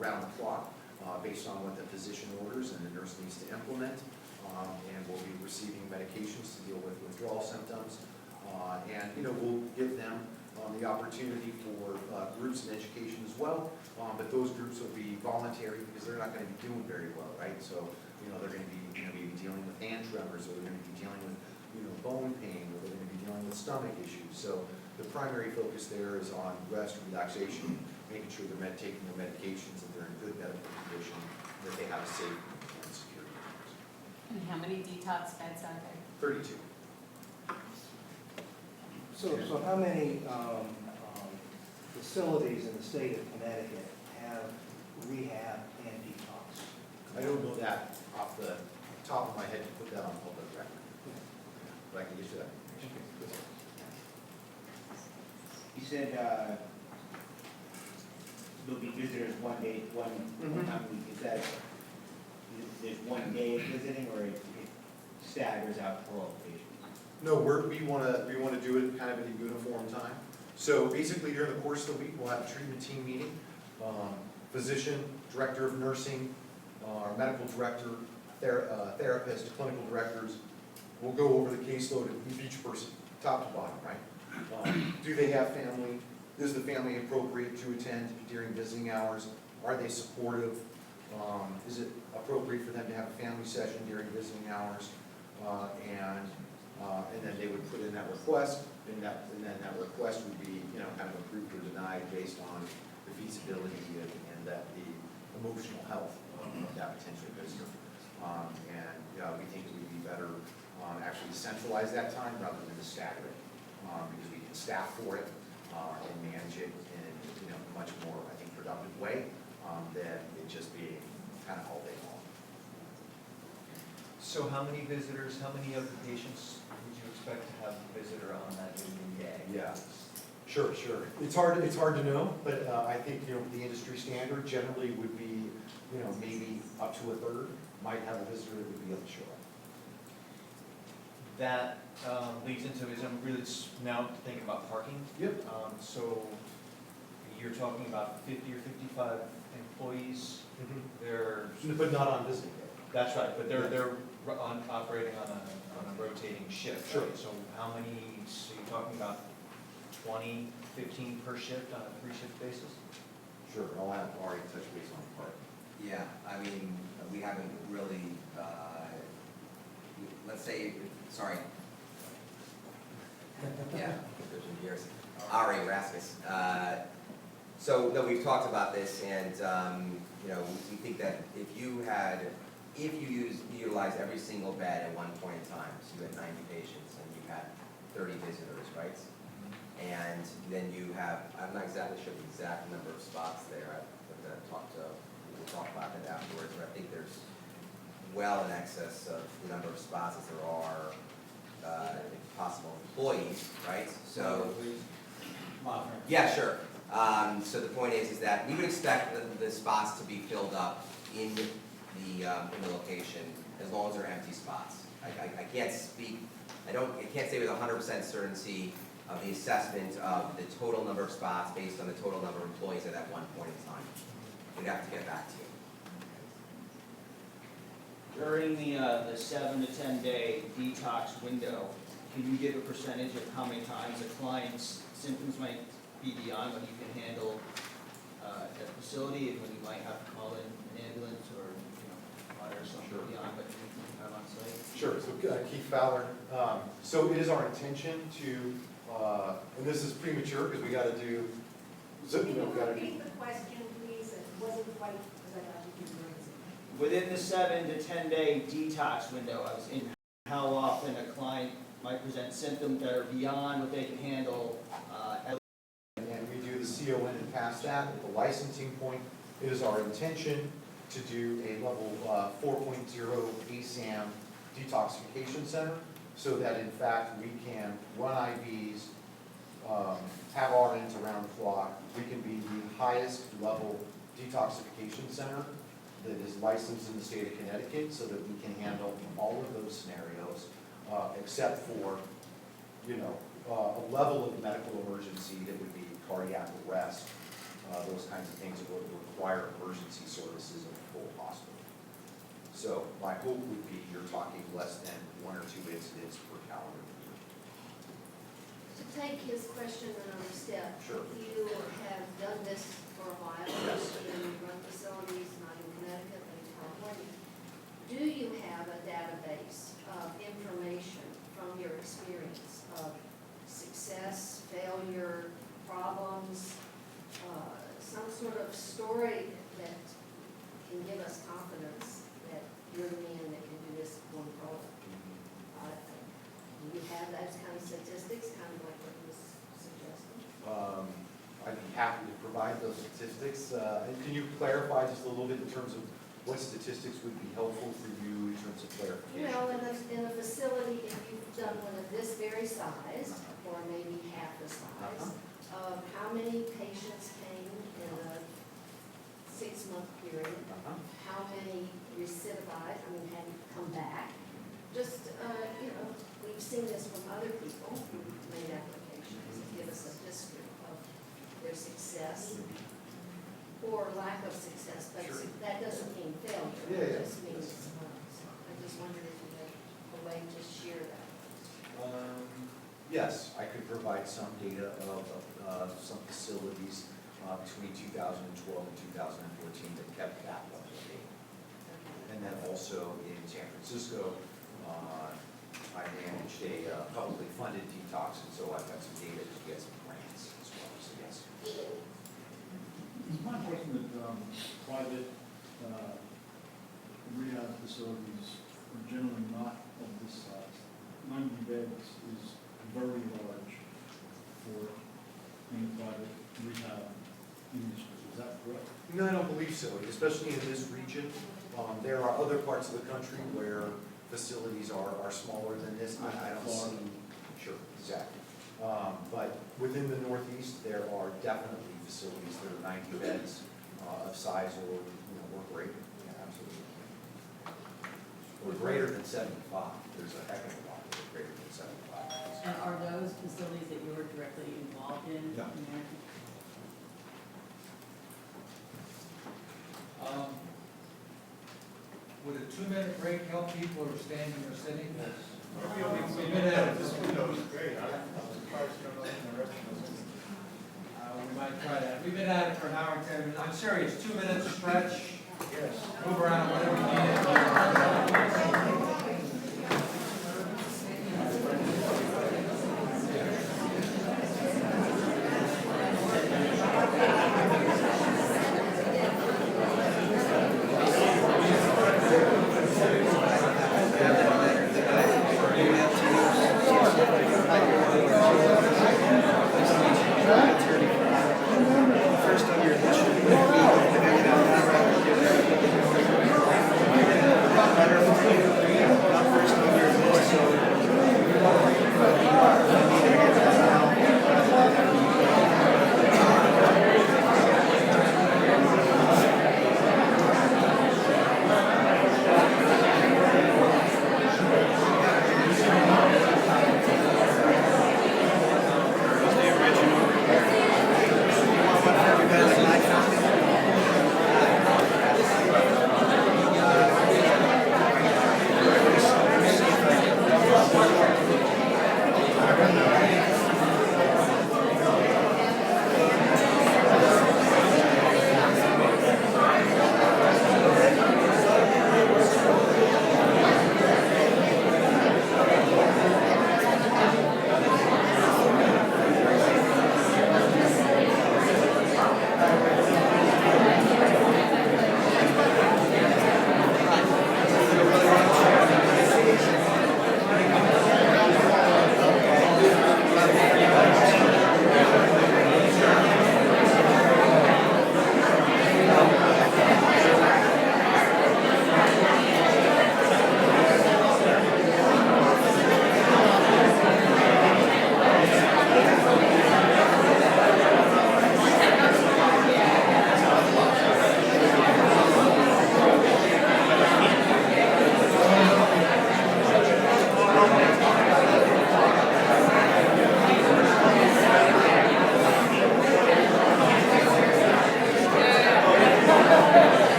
around the clock, based on what the physician orders and the nurse needs to implement. And we'll be receiving medications to deal with withdrawal symptoms. We'll give them the opportunity for groups and education as well, but those groups will be voluntary because they're not going to be doing very well, right? So, they're going to be maybe dealing with hand tremors, or they're going to be dealing with, bone pain, or they're going to be dealing with stomach issues. So the primary focus there is on rest, relaxation, making sure they're taking their medications, that they're in good medical condition, that they have a safe and secure environment. And how many detox beds are there? 32. So how many facilities in the state of Connecticut have rehab and detox? I don't know that off the top of my head to put that on public record, but I can get you that information. You said there'll be visitors one time a week. Is that, there's one day of visiting, or it staggers out for all patients? No, we wanna do it kind of at a uniform time. So basically during the course of the week, we'll have a treatment team meeting. Physician, director of nursing, our medical director, therapist, clinical directors. We'll go over the caseload of each person, top to bottom, right? Do they have family? Is the family appropriate to attend during visiting hours? Are they supportive? Is it appropriate for them to have a family session during visiting hours? And then they would put in that request, and then that request would be, kind of approved or denied based on the feasibility and that the emotional health of that potential visitor. We think it would be better actually to centralize that time rather than to stagger it, because we can staff for it and manage it in a much more, I think, productive way than it just being kind of all day long. So how many visitors, how many of the patients would you expect to have a visitor on that given day? Yeah, sure. It's hard to know, but I think, the industry standard generally would be, maybe up to a third might have a visitor that would be able to show up. That leads into, is I'm really now thinking about parking. Yep. So you're talking about 50 or 55 employees. They're, But not on visiting day. that's right, but they're operating on a rotating shift. Sure. Right? So how many, so you're talking about 20, 15 per shift on a 3-shift basis? Sure, I'll have Ari touch base on the part. Yeah, I mean, we haven't really, let's say, sorry. Yeah, switching gears. Ari Rasmus. So, no, we've talked about this, and, we think that if you utilize every single bed at one point in time, so you had 90 patients and you had 30 visitors, right? And then you have, I'm not exactly sure the exact number of spots there, we'll talk about that afterwards, but I think there's well in excess of the number of spots as there are possible employees, right? So, yeah, sure. So the point is that we would expect the spots to be filled up in the location as long as they're empty spots. I can't speak, I can't say with 100% certainty of the assessment of the total number of spots based on the total number of employees at that one point in time. We'd have to get back to you. During the 7 to 10 day detox window, can you give a percentage of how many times a client's symptoms might be beyond what you can handle at the facility, and when you might have to call in an ambulance or, hire something beyond what you can have on site? Sure, so Keith Fowler. So it is our intention to, and this is premature because we got to do, Can you repeat the question, please? It wasn't quite, because I thought you could raise it. Within the 7 to 10 day detox window, I was in how often a client might present symptoms that are beyond what they can handle. and we do the CON and pass that at the licensing point. It is our intention to do a level 4.0 ASAM detoxification center so that in fact we can run IVs, have RNs around the clock. We can be the highest level detoxification center that is licensed in the state of Connecticut so that we can handle all of those scenarios except for, a level of medical emergency that would be cardiac arrest, those kinds of things that would require emergency services in a full hospital. So my hope would be you're talking less than 1 or 2 incidents per calendar year. To take his question another step. Sure. You have done this for a while. Yes. You run facilities, not in Connecticut, but in California. Do you have a database of information from your experience of success, failure, problems, some sort of story that can give us confidence that you're the man that can do this going forward? Do you have those kind of statistics, kind of like what you was suggesting? I'd be happy to provide those statistics. Can you clarify just a little bit in terms of what statistics would be helpful for you in terms of clarification? Well, in a facility, if you've done one of this very size, or maybe half the size, of how many patients came in a 6-month period, how many recidivized, hadn't come back, just, we've seen this from other people who made applications, give us a history of their success or lack of success, but that doesn't mean failure. It just means, I just wondered if you had a way to share that. Yes, I could provide some data of some facilities between 2012 and 2014 that kept that level of data. And then also in San Francisco, I managed a publicly funded detox, and so I've got some data to get some grants as well, so yes. It's my impression that private rehab facilities are generally not of this size. 90 beds is very large for any private rehab industry. Is that correct? No, I don't believe so, especially in this region. There are other parts of the country where facilities are smaller than this. I don't see, sure, exactly. But within the Northeast, there are definitely facilities that are 90 beds of size or greater. Yeah, absolutely. Or greater than 75. There's a heck of a lot that are greater than 75. And are those facilities that you were directly involved in? No. Would a 2-minute break help people who are standing or sitting? We've been at it. This window is great. I'm surprised you don't know the rest of us. We might try that. We've been at it for an hour and 10 minutes. I'm serious, 2 minutes stretch. Yes. Move around, whatever you need. First on your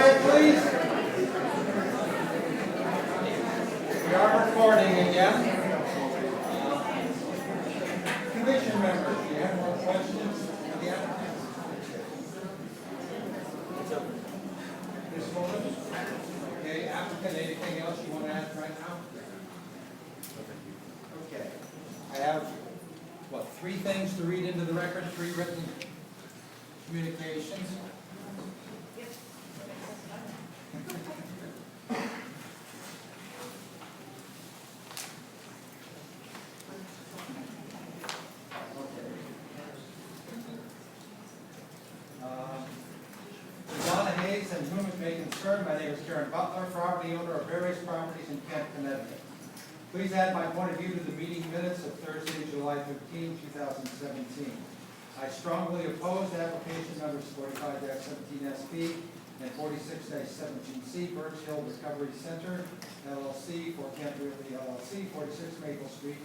Quiet, please. We are recording again. Commission members, do you have more questions of the applicants? This woman? Okay, applicant, anything else you want to add right now? Okay. I have, three things to read into the record, three written communications. Donna Hayes, and whom it may concern, my name is Karen Butler, property owner of various properties in Kent, Connecticut. Please add my point of view to the meeting minutes of Thursday, July 13, 2017. I strongly oppose application numbers 45-17SP and 46-17C, Birch Hill Recovery Center, LLC, for Kent Realty LLC, 46 Maple Street,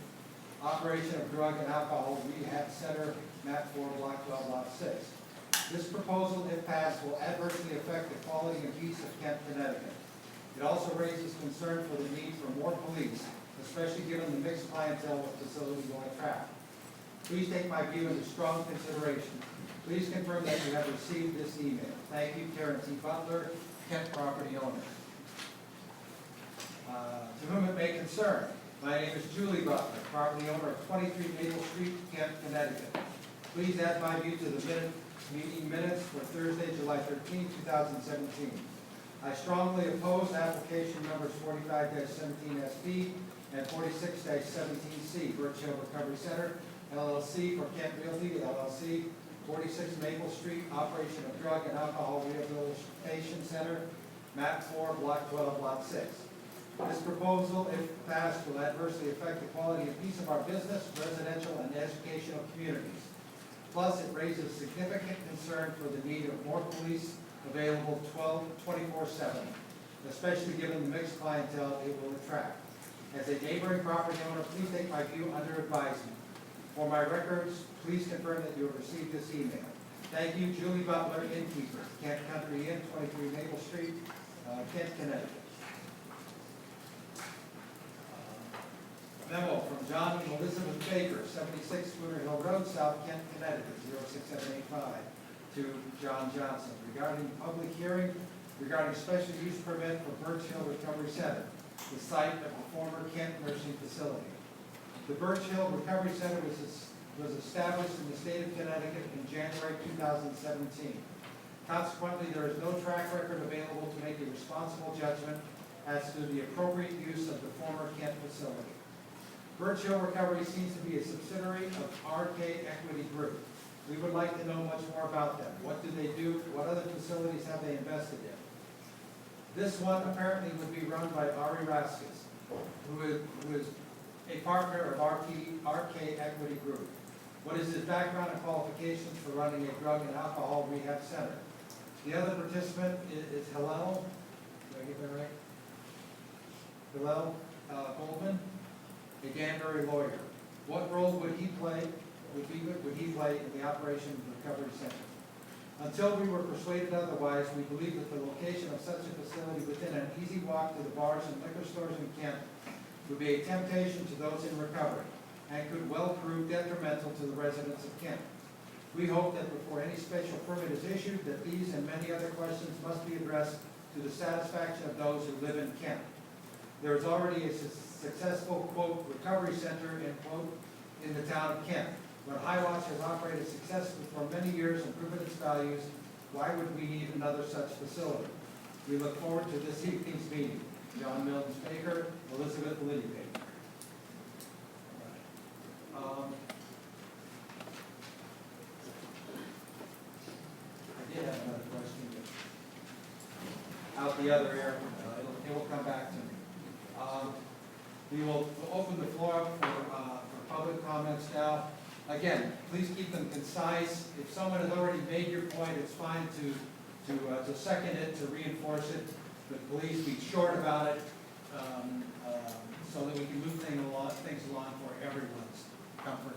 operation of drug and alcohol rehab center, map 4, block 12, lot 6. This proposal, if passed, will adversely affect the quality and peace of Kent, Connecticut. It also raises concern for the need for more police, especially given the mixed clientele the facility will attract. Please take my view into strong consideration. Please confirm that you have received this email. Thank you, Karen T. Butler, Kent property owner. To whom it may concern, my name is Julie Butler, property owner of 23 Maple Street, Kent, Connecticut. Please add my view to the meeting minutes for Thursday, July 13, 2017. I strongly oppose application numbers 45-17SP and 46-17C, Birch Hill Recovery Center, LLC, for Kent Realty, LLC, 46 Maple Street, operation of drug and alcohol rehabilitation center, map 4, block 12, lot 6. This proposal, if passed, will adversely affect the quality and peace of our business, residential, and educational communities. Plus, it raises significant concern for the need of more police available 24/7, especially given the mixed clientele it will attract. As a neighboring property owner, please take my view under advisement. For my records, please confirm that you have received this email. Thank you, Julie Butler, innkeeper, Kent Country Inn, 23 Maple Street, Kent, Connecticut. Memo from John and Elizabeth Baker, 76 Spooner Hill Road, South Kent, Connecticut, 06785, to John Johnson, regarding public hearing regarding special use permit for Birch Hill Recovery Center, the site of the former Kent nursing facility. The Birch Hill Recovery Center was established in the state of Connecticut in January 2017. Consequently, there is no track record available to make a responsible judgment as to the appropriate use of the former Kent facility. Birch Hill Recovery seems to be a subsidiary of RK Equity Group. We would like to know much more about them. What do they do? What other facilities have they invested in? This one apparently would be run by Ari Raskas, who is a partner of RK Equity Group. What is his background and qualifications for running a drug and alcohol rehab center? The other participant is Hillel, did I get that right? Hillel Goldman, a Danbury lawyer. What role would he play in the operation of the recovery center? Until we were persuaded otherwise, we believe that the location of such a facility within an easy walk to the bars and liquor stores in Kent would be a temptation to those in recovery and could well prove detrimental to the residents of Kent. We hope that before any special permit is issued, that these and many other questions must be addressed to the satisfaction of those who live in Kent. There is already a successful, quote, recovery center, end quote, in the town of Kent. When Highwatch has operated successfully for many years and proven its values, why would we need another such facility? We look forward to this evening's meeting. John Mills Baker, Elizabeth Liddy Baker. I did have another question, but out the other air, it will come back to me. We will open the floor up for public comments now. Again, please keep them concise. If someone has already made your point, it's fine to second it, to reinforce it, but please be short about it, so that we can move things along for everyone's comfort.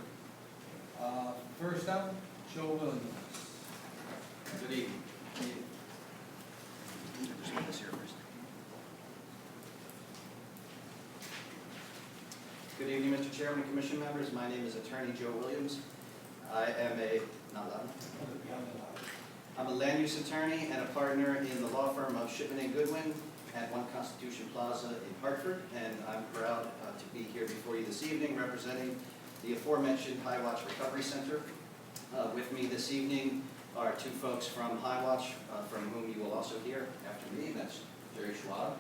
First up, Joe Williams. Good evening. evening, Mr. Chairman and Commission members. My name is Attorney Joe Williams. I am I'm a land use attorney and a partner in the law firm of Shipman and Goodwin at One Constitution Plaza in Hartford, and I'm proud to be here before you this evening representing the aforementioned High Watch Recovery Center. With me this evening are two folks from High Watch, from whom you will also hear after me. That's Jerry Schwab,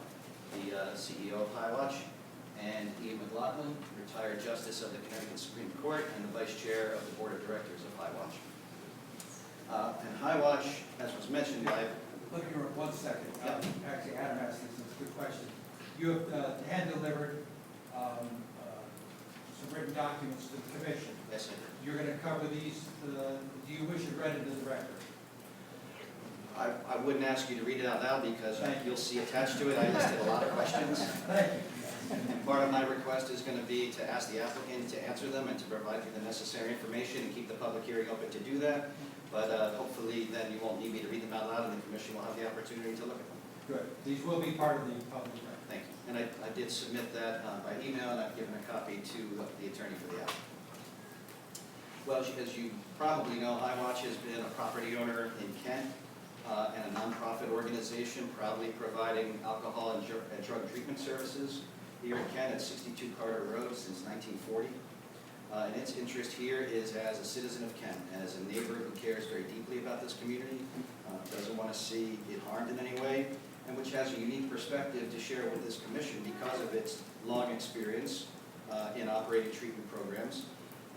the CEO of High Watch, and Ian McLaughlin, retired Justice of the Connecticut Supreme Court and the Vice Chair of the Board of Directors of High Watch. And High Watch, as was mentioned by... Look here, 1 second. Actually, Adam asked this, it's a good question. You have hand-delivered some written documents to the commission. Yes, sir. You're going to cover these, do you wish it read into the record? I wouldn't ask you to read it out loud because you'll see attached to it, I listed a lot of questions. Thank you. And part of my request is going to be to ask the applicant to answer them and to provide you the necessary information and keep the public hearing open to do that. But hopefully then you won't need me to read them out loud and the commission will have the opportunity to look at them. Good. These will be part of the public record. Thank you. And I did submit that by email, and I've given a copy to the attorney for the applicant. Well, as you probably know, High Watch has been a property owner in Kent and a nonprofit organization proudly providing alcohol and drug treatment services here in Kent at 62 Carter Road since 1940. And its interest here is as a citizen of Kent, as a neighbor who cares very deeply about this community, doesn't want to see it harmed in any way, and which has a unique perspective to share with this commission because of its long experience in operating treatment programs,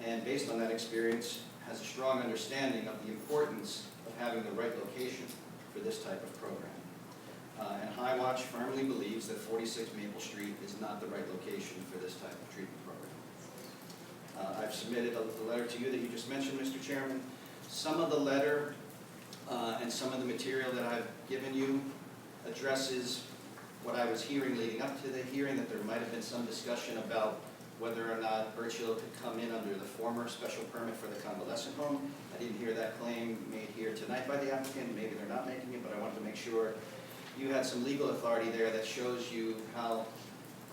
and based on that experience has a strong understanding of the importance of having the right location for this type of program. And High Watch firmly believes that 46 Maple Street is not the right location for this type of treatment program. I've submitted a letter to you that you just mentioned, Mr. Chairman. Some of the letter and some of the material that I've given you addresses what I was hearing leading up to the hearing, that there might have been some discussion about whether or not Birch Hill could come in under the former special permit for the convalescent home. I didn't hear that claim made here tonight by the applicant. Maybe they're not making it, but I wanted to make sure you had some legal authority there that shows you how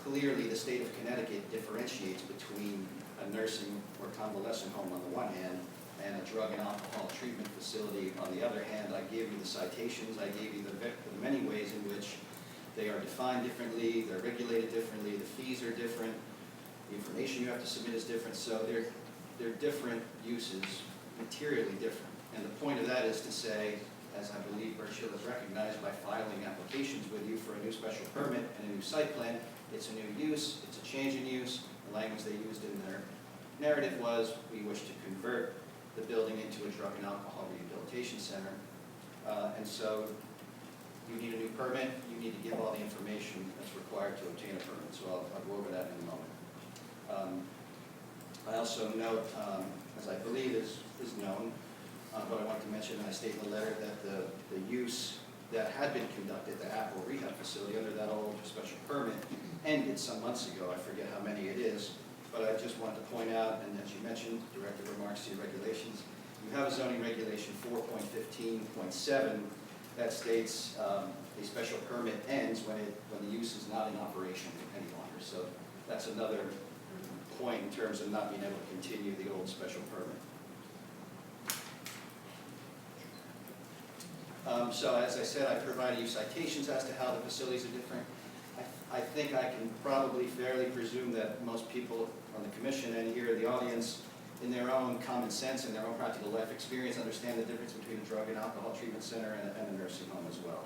clearly the state of Connecticut differentiates between a nursing or convalescent home on the one hand and a drug and alcohol treatment facility on the other hand. I gave you the citations, I gave you the many ways in which they are defined differently, they're regulated differently, the fees are different, the information you have to submit is different, so they're different uses, materially different. And the point of that is to say, as I believe Birch Hill has recognized by filing applications with you for a new special permit and a new site plan, it's a new use, it's a change in use. The language they used in their narrative was, we wish to convert the building into a drug and alcohol rehabilitation center. And so you need a new permit, you need to give all the information that's required to obtain a permit. So I'll go over that in a moment. I also note, as I believe is known, but I want to mention, and I state in the letter, that the use that had been conducted, the Apple rehab facility under that old special permit, ended some months ago. I forget how many it is, but I just wanted to point out, and as you mentioned, directive remarks to your regulations, you have a zoning regulation 4.15.7 that states a special permit ends when the use is not in operation any longer. So that's another point in terms of not being able to continue the old special permit. So as I said, I provided you citations as to how the facilities are different. I think I can probably fairly presume that most people on the commission and here in the audience, in their own common sense and their own practical life experience, understand the difference between a drug and alcohol treatment center and a nursing home as well.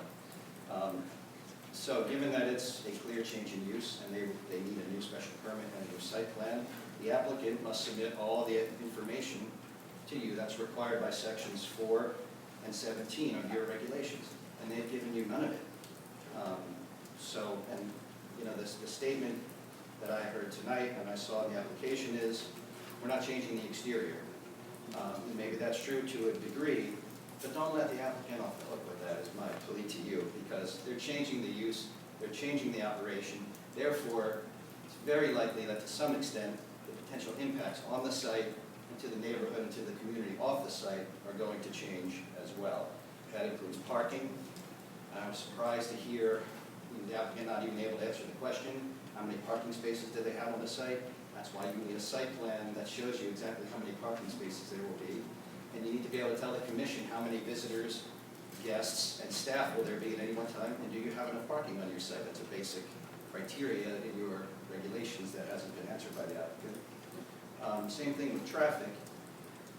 So given that it's a clear change in use and they need a new special permit and a new site plan, the applicant must submit all the information to you that's required by sections 4 and 17 of your regulations, and they've given you none of it. And you know, the statement that I heard tonight and I saw in the application is, we're not changing the exterior. Maybe that's true to a degree, but don't let the applicant off the hook with that, is my plea to you, because they're changing the use, they're changing the operation. Therefore, it's very likely that to some extent, the potential impacts on the site and to the neighborhood and to the community off the site are going to change as well. That includes parking. I'm surprised to hear the applicant not even able to answer the question, how many parking spaces do they have on the site? That's why you need a site plan that shows you exactly how many parking spaces there will be. And you need to be able to tell the commission how many visitors, guests, and staff will there be at any one time, and do you have enough parking on your site? That's a basic criteria in your regulations that hasn't been answered by the applicant. Same thing with traffic.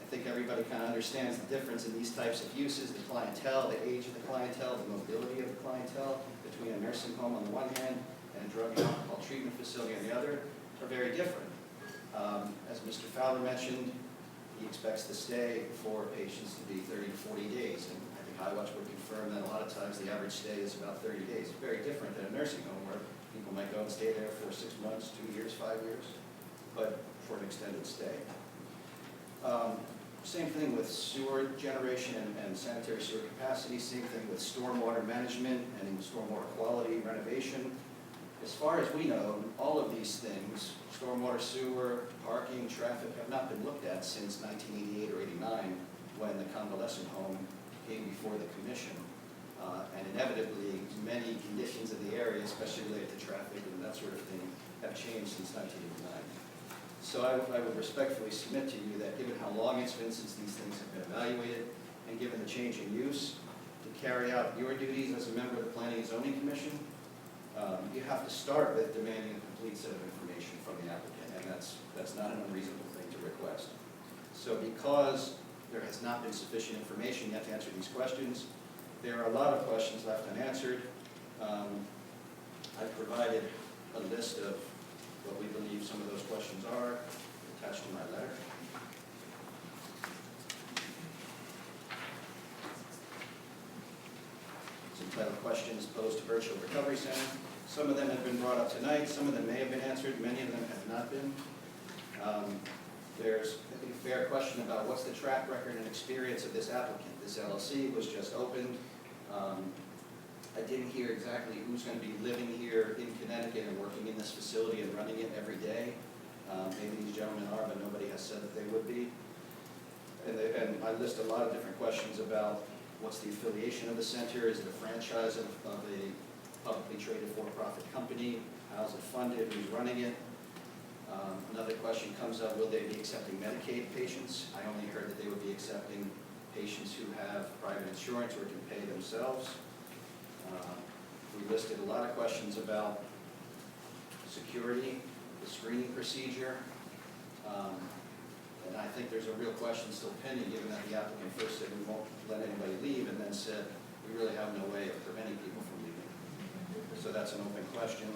I think everybody kind of understands the difference in these types of uses, the clientele, the age of the clientele, the mobility of the clientele, between a nursing home on the one hand and a drug and alcohol treatment facility on the other, are very different. As Mr. Fowler mentioned, he expects the stay for patients to be 30 to 40 days, and I think Highwatch would confirm that a lot of times the average stay is about 30 days. Very different than a nursing home where people might go and stay there for 6 months, 2 years, 5 years, but for an extended stay. Same thing with sewer generation and sanitary sewer capacity, same thing with stormwater management and stormwater quality renovation. As far as we know, all of these things, stormwater, sewer, parking, traffic, have not been looked at since 1988 or 89, when the convalescent home came before the commission. And inevitably, many conditions in the area, especially related to traffic and that sort of thing, have changed since 1989. So I would respectfully submit to you that given how long it's been since these things have been evaluated, and given the change in use, to carry out your duties as a member of the Planning and Zoning Commission, you have to start with demanding a complete set of information from the applicant, and that's not an unreasonable thing to request. So because there has not been sufficient information yet to answer these questions, there are a lot of questions left unanswered. I've provided a list of what we believe some of those questions are attached to my letter. It's entitled Questions Posed to Virtual Recovery Center. Some of them have been brought up tonight, some of them may have been answered, many of them have not been. There's a fair question about what's the track record and experience of this applicant. This LLC was just opened. I didn't hear exactly who's going to be living here in Connecticut and working in this facility and running it every day. Maybe these gentlemen are, but nobody has said that they would be. And I list a lot of different questions about what's the affiliation of the center, is it a franchise of a publicly traded for-profit company, how's it funded, who's running it. Another question comes up, will they be accepting Medicaid patients? I only heard that they would be accepting patients who have private insurance or can pay themselves. We listed a lot of questions about security, the screening procedure, and I think there's a real question still pending, given that the applicant first said we won't let anybody leave, and then said we really have no way of preventing people from leaving. So that's an open question.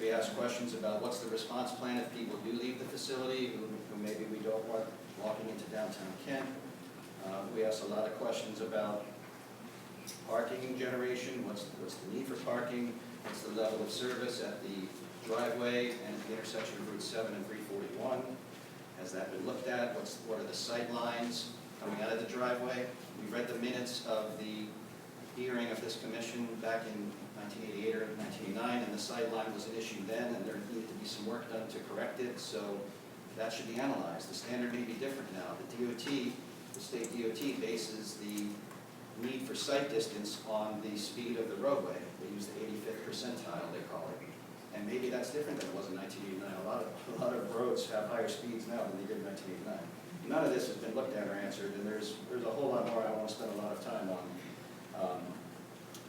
We asked questions about what's the response plan if people do leave the facility, who maybe we don't want walking into downtown Kent. We asked a lot of questions about parking generation, what's the need for parking, what's the level of service at the driveway and at the intersection of Route 7 and 341. Has that been looked at? What are the sight lines coming out of the driveway? We read the minutes of the hearing of this commission back in 1988 or 1989, and the sight line was an issue then, and there needed to be some work done to correct it, so that should be analyzed. The standard may be different now. The state DOT bases the need for sight distance on the speed of the roadway. They use the 85th percentile, they call it. And maybe that's different than it was in 1989. A lot of roads have higher speeds now than they did in 1989. None of this has been looked at or answered, and there's a whole lot more I want to spend a lot of time on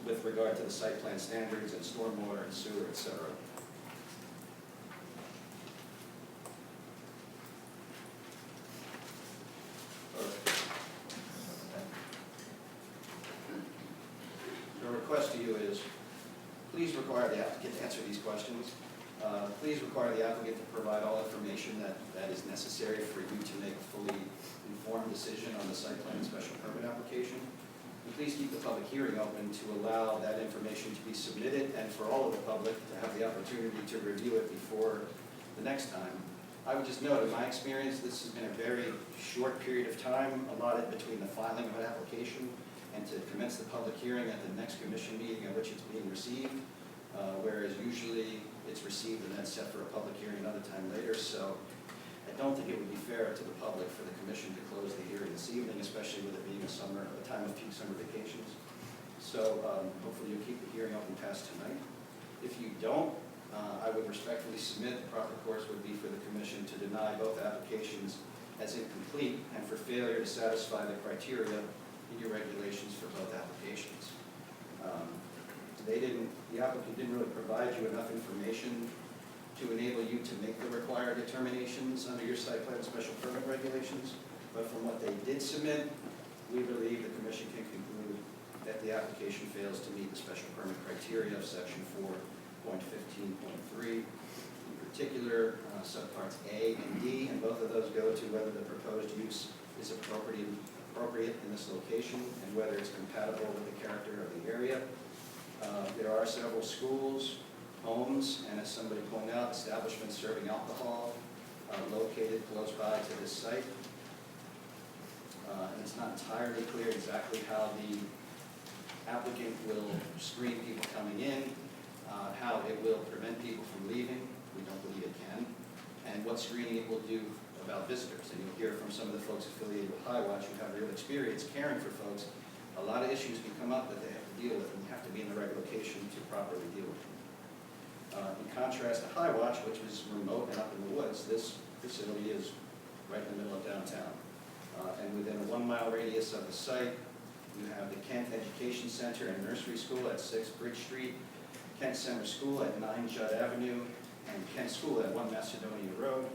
with regard to the site plan standards and stormwater and sewer, et cetera. The request to you is, please require the applicant to answer these questions. Please require the applicant to provide all information that is necessary for you to make a fully informed decision on the site plan and special permit application. And please keep the public hearing open to allow that information to be submitted and for all of the public to have the opportunity to review it before the next time. I would just note, in my experience, this has been a very short period of time allotted between the filing of an application and to commence the public hearing at the next commission meeting at which it's being received, whereas usually it's received and then set for a public hearing another time later. So I don't think it would be fair to the public for the commission to close the hearing this evening, especially with it being a time of peak summer vacations. So hopefully you'll keep the hearing open past tonight. If you don't I would respectfully submit the proper course would be for the commission to deny both applications as incomplete and for failure to satisfy the criteria in your regulations for both applications. The applicant didn't really provide you enough information to enable you to make the required determinations under your site plan special permit regulations, but from what they did submit, we believe the commission can conclude that the application fails to meet the special permit criteria of section 4.15.3. In particular, subparts A and D, and both of those go to whether the proposed use is appropriate in this location and whether it's compatible with the character of the area. There are several schools, homes, and as somebody pointed out, establishments serving alcohol located close by to this site. And it's not entirely clear exactly how the applicant will screen people coming in, how it will prevent people from leaving. We don't believe it can. And what screening it will do about visitors. And you'll hear from some of the folks affiliated with Highwatch who have real experience caring for folks. A lot of issues can come up that they have to deal with, and you have to be in the right location to properly deal with them. In contrast to Highwatch, which is remote and up in the woods, this facility is right in the middle of downtown. And within a 1 mile radius of the site, you have the Kent Education Center and Nursery School at 6 Bridge Street, Kent Center School at 9 Judd Avenue, and Kent School at 1 Macedonia Road.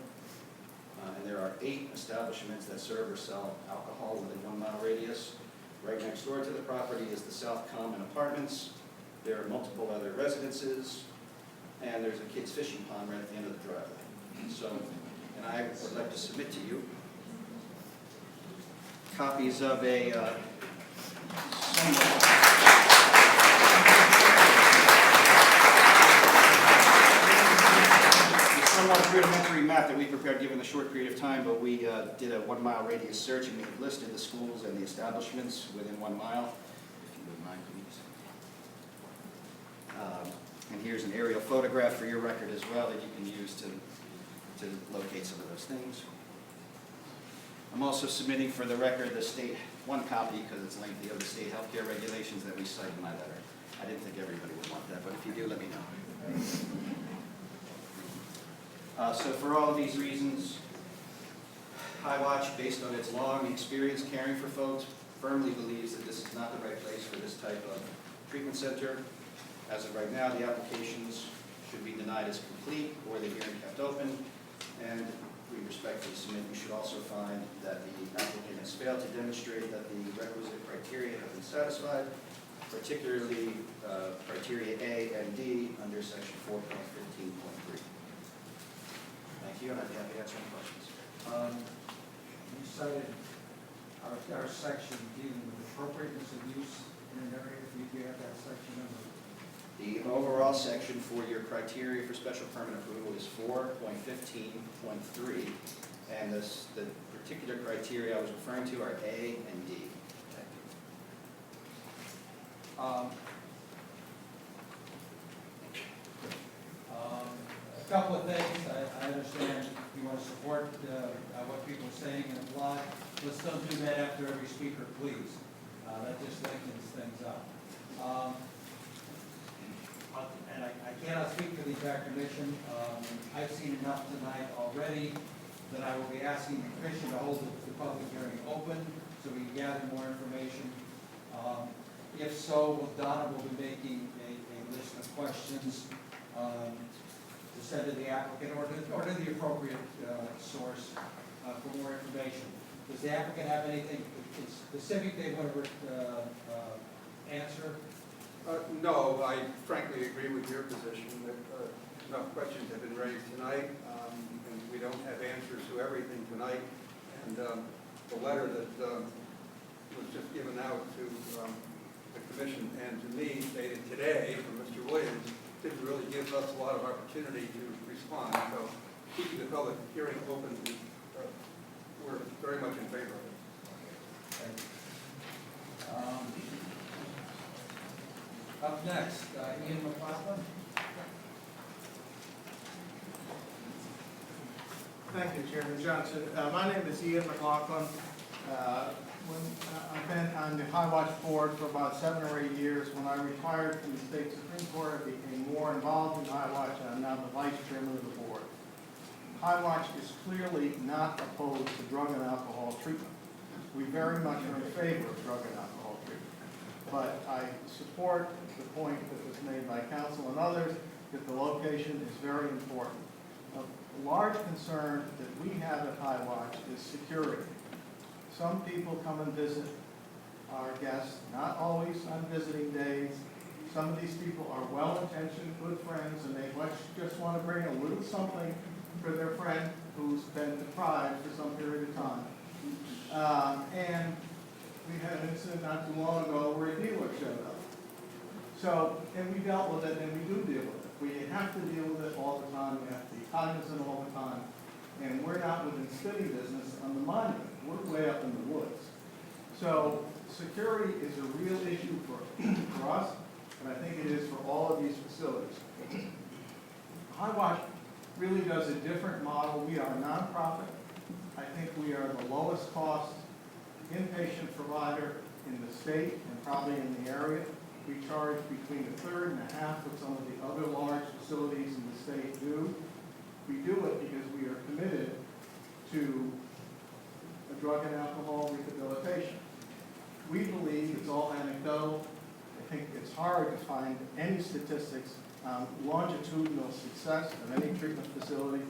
And there are 8 establishments that serve or sell alcohol within 1 mile radius. Right next door to the property is the South Common Apartments. There are multiple other residences, and there's a kids' fishing pond right at the end of the driveway. So, and I would like to submit to you copies of a somewhat rudimentary map that we prepared given the short period of time, but we did a 1 mile radius search and we have listed the schools and the establishments within 1 mile. If you wouldn't mind, please. And here's an aerial photograph for your record as well that you can use to locate some of those things. I'm also submitting for the record the state, one copy because it's lengthy, of the state healthcare regulations that we cite in my letter. I didn't think everybody would want that, but if you do, let me know. So for all of these reasons, Highwatch, based on its long experience caring for folks, firmly believes that this is not the right place for this type of treatment center. As of right now, the applications should be denied as complete or the hearing kept open. And we respectfully submit you should also find that the applicant has failed to demonstrate that the requisite criteria have been satisfied, particularly criteria A and D under section 4.15.3. Thank you, and I'd be happy to answer any questions. You cited our section dealing with appropriateness of use in an area. Do you have that section number? The overall section for your criteria for special permit approval is 4.15.3, and the particular criteria I was referring to are A and D. A couple of things. I understand you want to support what people are saying and apply. Let's don't do that after every speaker, please. That just lengthens things up. And I cannot speak for the entire commission. I've seen enough tonight already that I will be asking the commission to hold the public hearing open so we can gather more information. If so, Donna will be making a list of questions to send to the applicant or to the appropriate source for more information. Does the applicant have anything specific they want to answer? No, I frankly agree with your position that enough questions have been raised tonight, and we don't have answers to everything tonight. And the letter that was just given out to the commission and to me, stated today from Mr. Williams, didn't really give us a lot of opportunity to respond. So keeping the public hearing open, we're very much in favor of it. Thank you. Up next, Ian McLaughlin. Thank you, Chairman Johnson. My name is Ian McLaughlin. I've been on the High Watch board for about 7 or 8 years. When I retired from the state Supreme Court, I became more involved in High Watch, and I'm now the vice chairman of the board. High Watch is clearly not opposed to drug and alcohol treatment. We very much are in favor of drug and alcohol treatment. But I support the point that was made by counsel and others that the location is very important. A large concern that we have at High Watch is security. Some people come and visit our guests, not always on visiting days. Some of these people are well-intentioned, good friends, and they just want to bring a little something for their friend who's been deprived for some period of time. And we had an incident not too long ago where a dealer showed up. So, and we dealt with it, and we do deal with it. We have to deal with it all the time. We have to be cognizant all the time. And we're not within spitting business on the monument. We're way up in the woods. So security is a real issue for us, and I think it is for all of these facilities. High Watch really does a different model. We are a nonprofit. I think we are the lowest cost inpatient provider in the state and probably in the area. We charge between a third and a half of some of the other large facilities in the state do. We do it because we are committed to a drug and alcohol rehabilitation. We believe, it's all anecdotal, I think it's hard to find any statistics on longitudinal success of any treatment facility,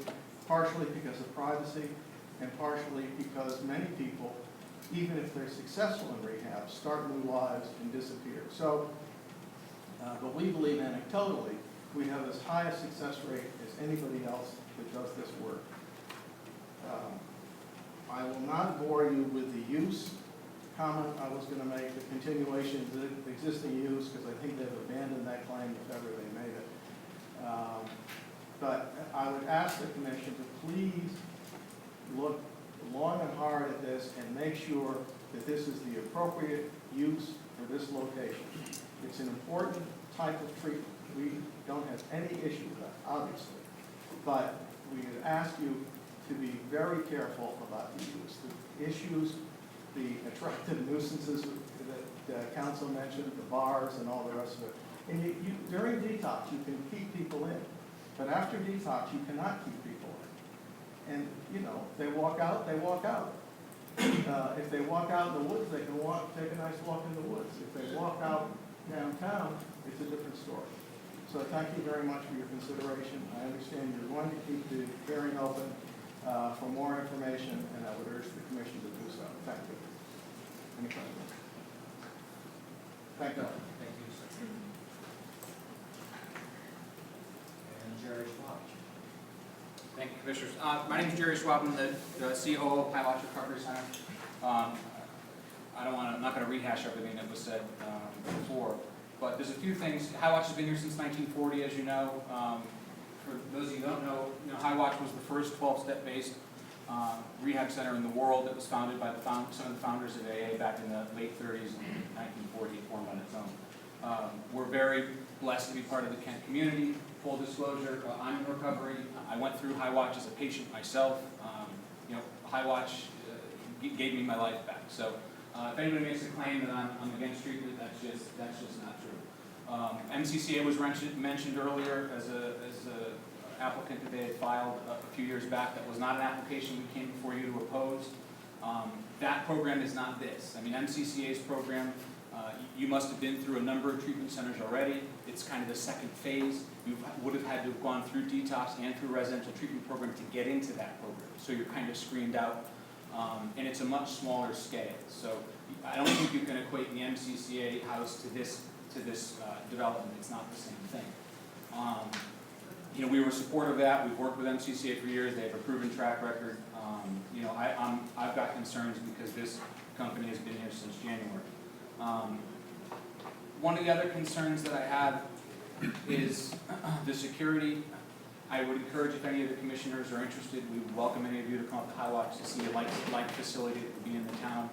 partially because of privacy and partially because many people, even if they're successful in rehab, start new lives and disappear. So, but we believe anecdotally, we have as high a success rate as anybody else that does this work. I will not bore you with the use comment I was going to make, the continuation of the existing use, because I think they've abandoned that claim if ever they made it. But I would ask the commission to please look long and hard at this and make sure that this is the appropriate use for this location. It's an important type of treatment. We don't have any issue with that, obviously. But we would ask you to be very careful about the use. The issues, the attractive nuisances that council mentioned, the bars and all the rest of it. And during detox, you can keep people in. But after detox, you cannot keep people in. And, you know, if they walk out, they walk out. If they walk out in the woods, they can take a nice walk in the woods. If they walk out downtown, it's a different story. So thank you very much for your consideration. I understand you're going to keep the hearing open for more information, and I would urge the commission to do so. Thank you. Any questions? Thank you. Thank you, sir. And Jerry Schwab. Thank you, Commissioners. My name is Jerry Schwab. I'm the COO of High Watch Recovery Center. I'm not going to rehash everything that was said before, but there's a few things. High Watch has been here since 1940, as you know. For those of you who don't know, High Watch was the first 12-step-based rehab center in the world that was founded by some of the founders of AA back in the late 30s in 1940. It formed on its own. We're very blessed to be part of the Kent community. Full disclosure, I'm in recovery. I went through High Watch as a patient myself. High Watch gave me my life back. So if anybody makes a claim that I'm against treatment, that's just not true. MCCA was mentioned earlier as a applicant that they had filed a few years back. That was not an application we came before you to oppose. That program is not this. I mean, MCCA's program, you must have been through a number of treatment centers already. It's kind of the second phase. You would have had to have gone through detox and through a residential treatment program to get into that program. So you're kind of screened out. And it's a much smaller scale. So I don't think you can equate the MCCA house to this development. It's not the same thing. We were supportive of that. We've worked with MCCA for years. They have a proven track record. I've got concerns because this company has been here since January. One of the other concerns that I have is the security. I would encourage, if any of the commissioners are interested, we would welcome any of you to come up to High Watch to see a like facility that would be in the town.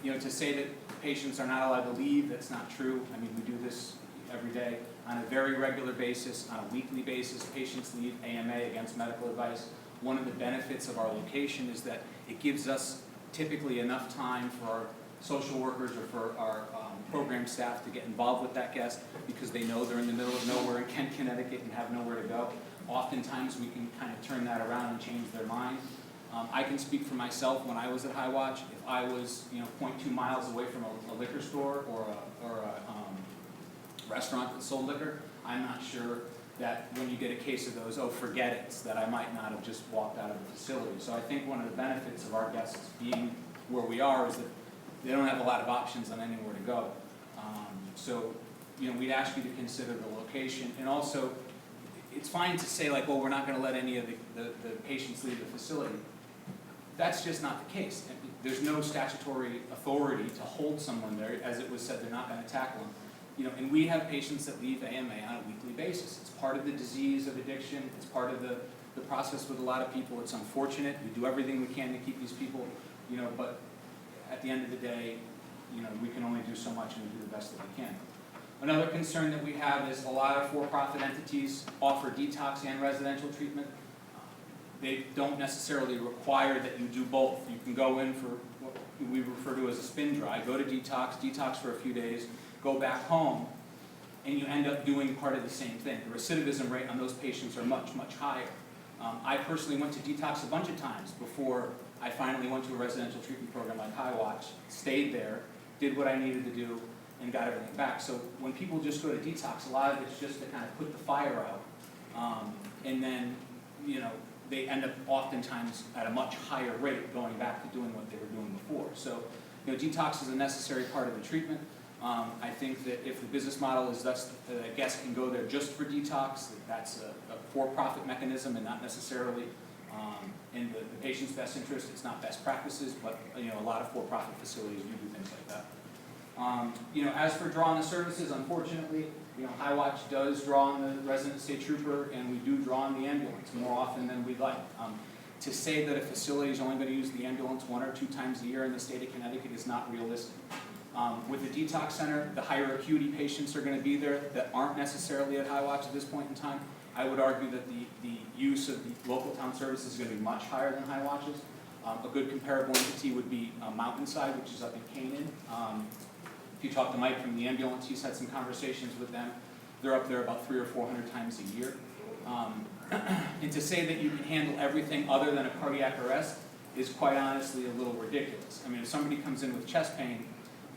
To say that patients are not allowed to leave, that's not true. I mean, we do this every day. On a very regular basis, on a weekly basis, patients leave AMA against medical advice. One of the benefits of our location is that it gives us typically enough time for our social workers or for our program staff to get involved with that guest because they know they're in the middle of nowhere in Kent, Connecticut and have nowhere to go. Oftentimes we can kind of turn that around and change their mind. I can speak for myself. When I was at High Watch, if I was 0.2 miles away from a liquor store or a restaurant that sold liquor, I'm not sure that when you get a case of those, oh, forget it, that I might not have just walked out of the facility. So I think one of the benefits of our guests being where we are is that they don't have a lot of options on anywhere to go. So we'd ask you to consider the location. And also, it's fine to say like, well, we're not going to let any of the patients leave the facility. That's just not the case. There's no statutory authority to hold someone there. As it was said, they're not going to tackle them. And we have patients that leave AMA on a weekly basis. It's part of the disease of addiction. It's part of the process with a lot of people. It's unfortunate. We do everything we can to keep these people, but at the end of the day, we can only do so much and we do the best that we can. Another concern that we have is a lot of for-profit entities offer detox and residential treatment. They don't necessarily require that you do both. You can go in for what we refer to as a spin dry, go to detox for a few days, go back home, and you end up doing part of the same thing. The recidivism rate on those patients are much, much higher. I personally went to detox a bunch of times before I finally went to a residential treatment program like High Watch, stayed there, did what I needed to do, and got everything back. So when people just go to detox, a lot of it's just to kind of put the fire out. And then, they end up oftentimes at a much higher rate going back to doing what they were doing before. So, detox is a necessary part of the treatment. I think that if the business model is thus that a guest can go there just for detox, that's a for-profit mechanism and not necessarily in the patient's best interest. It's not best practices, but a lot of for-profit facilities do things like that. As for drawing the services, unfortunately, High Watch does draw on the resident state trooper, and we do draw on the ambulance more often than we'd like. To say that a facility is only going to use the ambulance 1 or 2 times a year in the state of Connecticut is not realistic. With the detox center, the higher acuity patients are going to be there that aren't necessarily at High Watch at this point in time. I would argue that the use of the local town services is going to be much higher than High Watch's. A good comparable entity would be Mountainside, which is up in Canaan. If you talk to Mike from the ambulance, he's had some conversations with them. They're up there about 300 or 400 times a year. And to say that you can handle everything other than a cardiac arrest is quite honestly a little ridiculous. I mean, if somebody comes in with chest pain,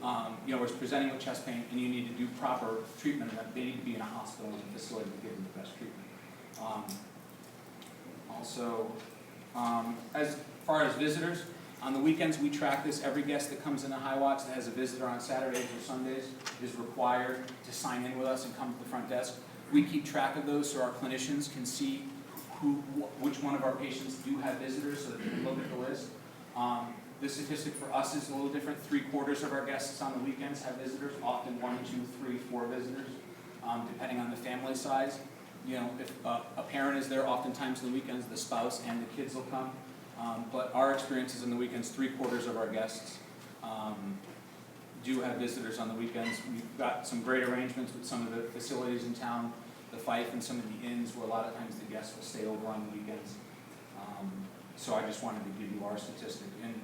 or is presenting with chest pain, and you need to do proper treatment, they need to be in a hospital or a facility to give them the best treatment. As far as visitors, on the weekends we track this. Every guest that comes into High Watch that has a visitor on Saturdays or Sundays is required to sign in with us and come to the front desk. We keep track of those so our clinicians can see which one of our patients do have visitors so that they can look at the list. The statistic for us is a little different. 3/4 of our guests on the weekends have visitors, often 1, 2, 3, 4 visitors, depending on the family size. If a parent is there, oftentimes on the weekends, the spouse and the kids will come. But our experience is on the weekends, 3/4 of our guests do have visitors on the weekends. We've got some great arrangements with some of the facilities in town, the Fife and some of the inns, where a lot of times the guests will stay over on the weekends. So I just wanted to give you our statistic. And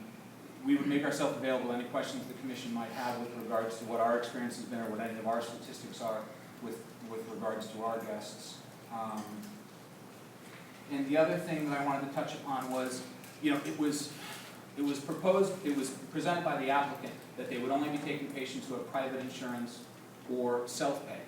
we would make ourselves available any questions the commission might have with regards to what our experience has been or what any of our statistics are with regards to our guests. And the other thing that I wanted to touch upon was, it was presented by the applicant that they would only be taking patients who have private insurance or self-pay.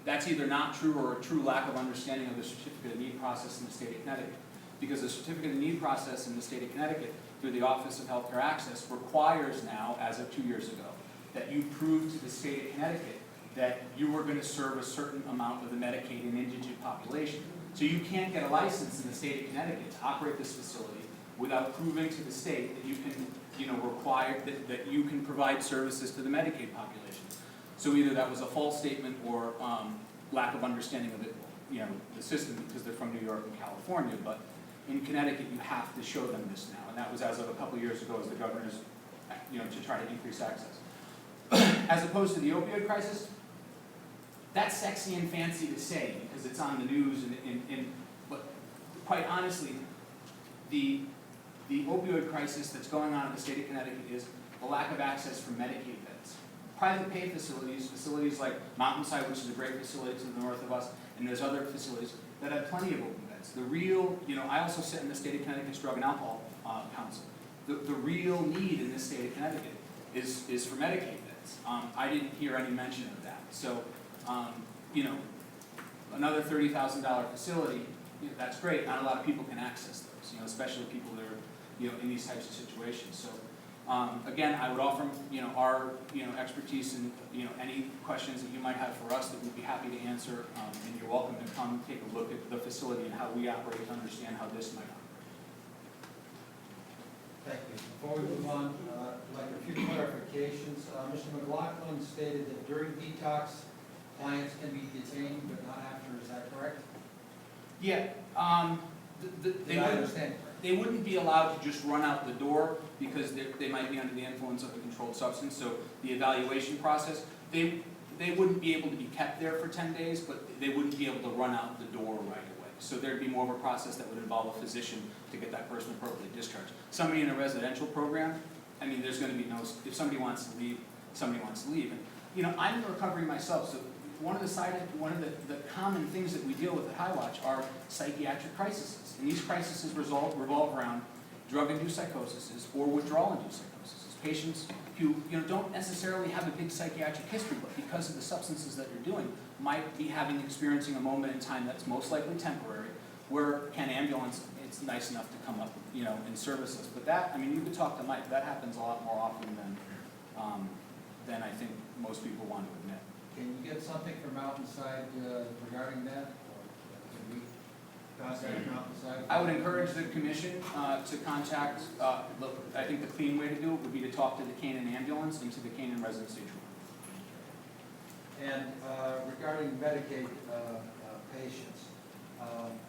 That's either not true or a true lack of understanding of the certificate of need process in the state of Connecticut. Because the certificate of need process in the state of Connecticut through the Office of Healthcare Access requires now, as of 2 years ago, that you prove to the state of Connecticut that you were going to serve a certain amount of the Medicaid and indigent population. So you can't get a license in the state of Connecticut to operate this facility without proving to the state that you can, require that you can provide services to the Medicaid population. So either that was a false statement or lack of understanding of it, the system, because they're from New York and California. But in Connecticut, you have to show them this now, and that was as of a couple years ago as the governor's, to try to increase access. As opposed to the opioid crisis, that's sexy and fancy to say because it's on the news, but quite honestly, the the opioid crisis that's going on in the state of Connecticut is the lack of access for Medicaid beds. Private pay facilities, facilities like Mountainside, which is a great facility to the north of us, and there's other facilities that have plenty of open beds. The real, I also sit in the state of Connecticut's Drug and Alcohol Council. The real need in this state of Connecticut is for Medicaid beds. I didn't hear any mention of that. So, another $30,000 facility, that's great. Not a lot of people can access those, especially people that are, in these types of situations. So, again, I would offer, our, expertise and, any questions that you might have for us that we'd be happy to answer. And you're welcome to come take a look at the facility and how we operate to understand how this might operate. Thank you. Before we move on, I'd like a few clarifications. Mr. McLaughlin stated that during detox, clients can be detained, but not after. Is that correct? Yeah. Did I understand correctly? They wouldn't be allowed to just run out the door because they might be under the influence of a controlled substance. So the evaluation process, they wouldn't be able to be kept there for 10 days, but they wouldn't be able to run out the door right away. So there'd be more of a process that would involve a physician to get that person appropriately discharged. Somebody in a residential program, there's going to be if somebody wants to leave, somebody wants to leave. And I'm in recovery myself, so one of the common things that we deal with at Highwatch are psychiatric crises. And these crises revolve around drug-induced psychosis or withdrawal-induced psychosis. Patients who don't necessarily have a big psychiatric history, but because of the substances that you're doing, might be experiencing a moment in time that's most likely temporary, where an ambulance, it's nice enough to come up, and service us. But that, you could talk to Mike, that happens a lot more often than I think most people want to admit. Can you get something from Mountainside regarding that? Or can we contact Mountainside? I would encourage the commission to contact, I think the clean way to do it would be to talk to the Canaan ambulance and to the Canaan resident stage room. And regarding Medicaid patients,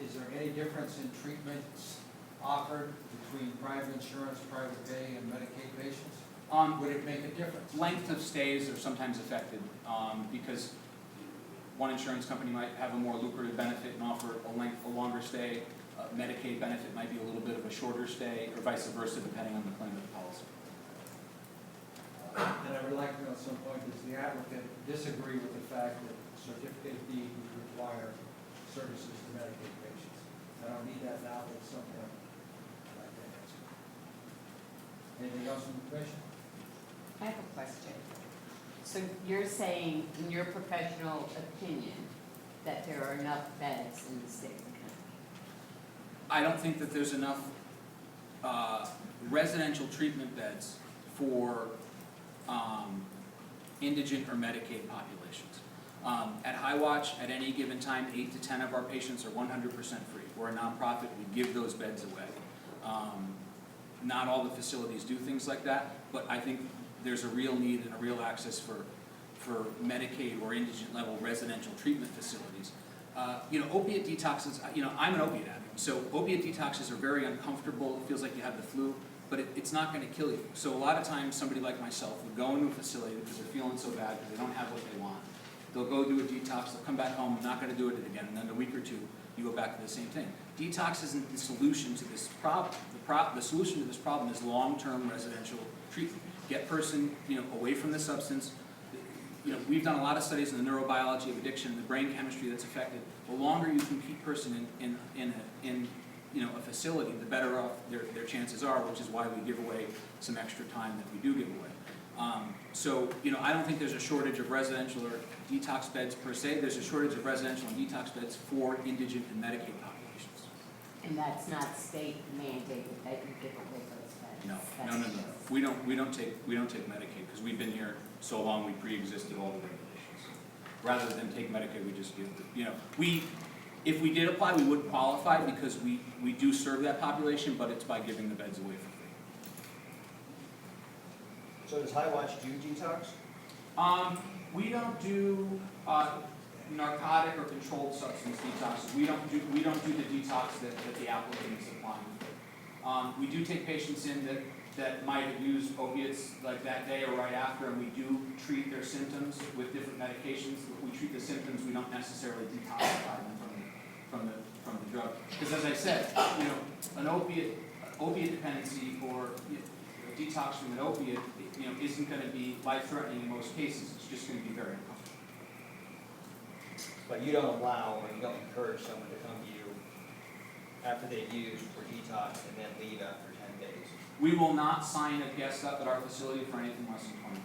is there any difference in treatments offered between private insurance, private pay, and Medicaid patients? Would it make a difference? Length of stays are sometimes affected because one insurance company might have a more lucrative benefit and offer a longer stay. Medicaid benefit might be a little bit of a shorter stay, or vice versa, depending on the claim of the policy. And I would like to know at some point, does the applicant disagree with the fact that certificate of need would require services to Medicaid patients? I don't need that now, but at some point, I'd like that answer. Anything else from the commission? I have a question. So you're saying, in your professional opinion, that there are enough beds in the state of Connecticut? I don't think that there's enough residential treatment beds for indigent or Medicaid populations. At Highwatch, at any given time, 8 to 10 of our patients are 100% free. We're a nonprofit, we give those beds away. Not all the facilities do things like that, but I think there's a real need and a real access for Medicaid or indigent level residential treatment facilities. Opiate detoxes, I'm an opiate addict, so opiate detoxes are very uncomfortable. It feels like you have the flu, but it's not going to kill you. So a lot of times somebody like myself would go into a facility because they're feeling so bad because they don't have what they want. They'll go do a detox, they'll come back home, I'm not going to do it again, and then a week or two, you go back to the same thing. Detox isn't the solution to this problem. The solution to this problem is long-term residential treatment. Get person, away from the substance. We've done a lot of studies in the neurobiology of addiction, the brain chemistry that's affected. The longer you can keep person in a facility, the better off their chances are, which is why we give away some extra time that we do give away. I don't think there's a shortage of residential or detox beds per se. There's a shortage of residential and detox beds for indigent and Medicaid populations. And that's not state mandated that you give away those beds? No. We don't take Medicaid because we've been here so long, we pre-existed all the regulations. Rather than take Medicaid, we just give, if we did apply, we wouldn't qualify because we do serve that population, but it's by giving the beds away for free. So does Highwatch do detox? We don't do narcotic or controlled substance detox. We don't do the detox that the applicant is applying for. We do take patients in that might have used opiates like that day or right after, and we do treat their symptoms with different medications. We treat the symptoms, we don't necessarily detoxify them from the drug. Because as I said, an opiate, opiate dependency or detox from an opiate, isn't going to be life-threatening in most cases. It's just going to be very uncomfortable. But you don't allow or you don't encourage someone to come to you after they've used for detox and then leave after 10 days. We will not sign a guest up at our facility for anything less than 21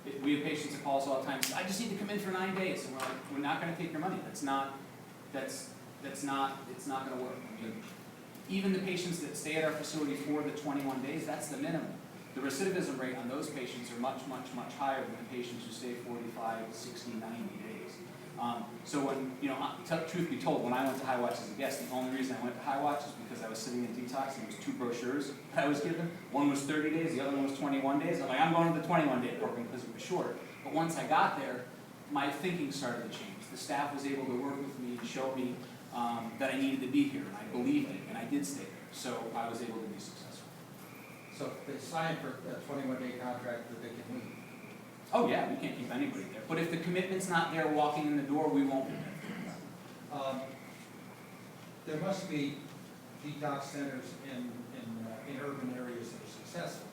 days. We have patients that call us all the time, I just need to come in for 9 days, and we're like, we're not gonna take your money, it's not gonna work. I mean, even the patients that stay at our facility for the 21 days, that's the minimum. The recidivism rate on those patients are much, much, much higher than the patients who stay 45, 60, 90 days. So when, truth be told, when I went to High Watch as a guest, the only reason I went to High Watch is because I was sitting in detox and there was 2 brochures that I was given. One was 30 days, the other one was 21 days. I'm like, I'm going to the 21-day program because it was shorter. But once I got there, my thinking started to change. The staff was able to work with me and show me that I needed to be here, and I believed it, and I did stay there. So I was able to be successful. So if they sign for a 21-day contract, that they can leave. Oh yeah, we can't keep anybody there. But if the commitment's not there walking in the door, we won't be there. There must be detox centers in urban areas that are successful,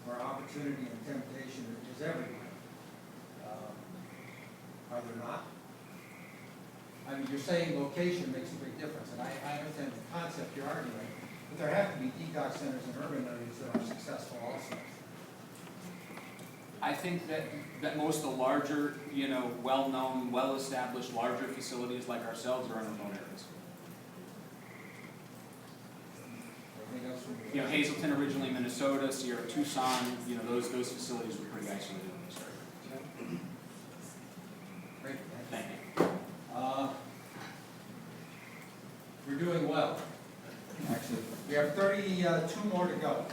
where opportunity and temptation is everywhere. Are there not? I mean, you're saying location makes a big difference, and I understand the concept you're arguing, but there have to be detox centers in urban areas that are successful also. I think that most of the larger, well-known, well-established, larger facilities like ourselves are in remote areas. Anything else from you? Hazleton originally Minnesota, Sierra Tucson, those facilities were pretty isolated when we started. Great, Thank you. we're doing well. Actually, we have 32 more to go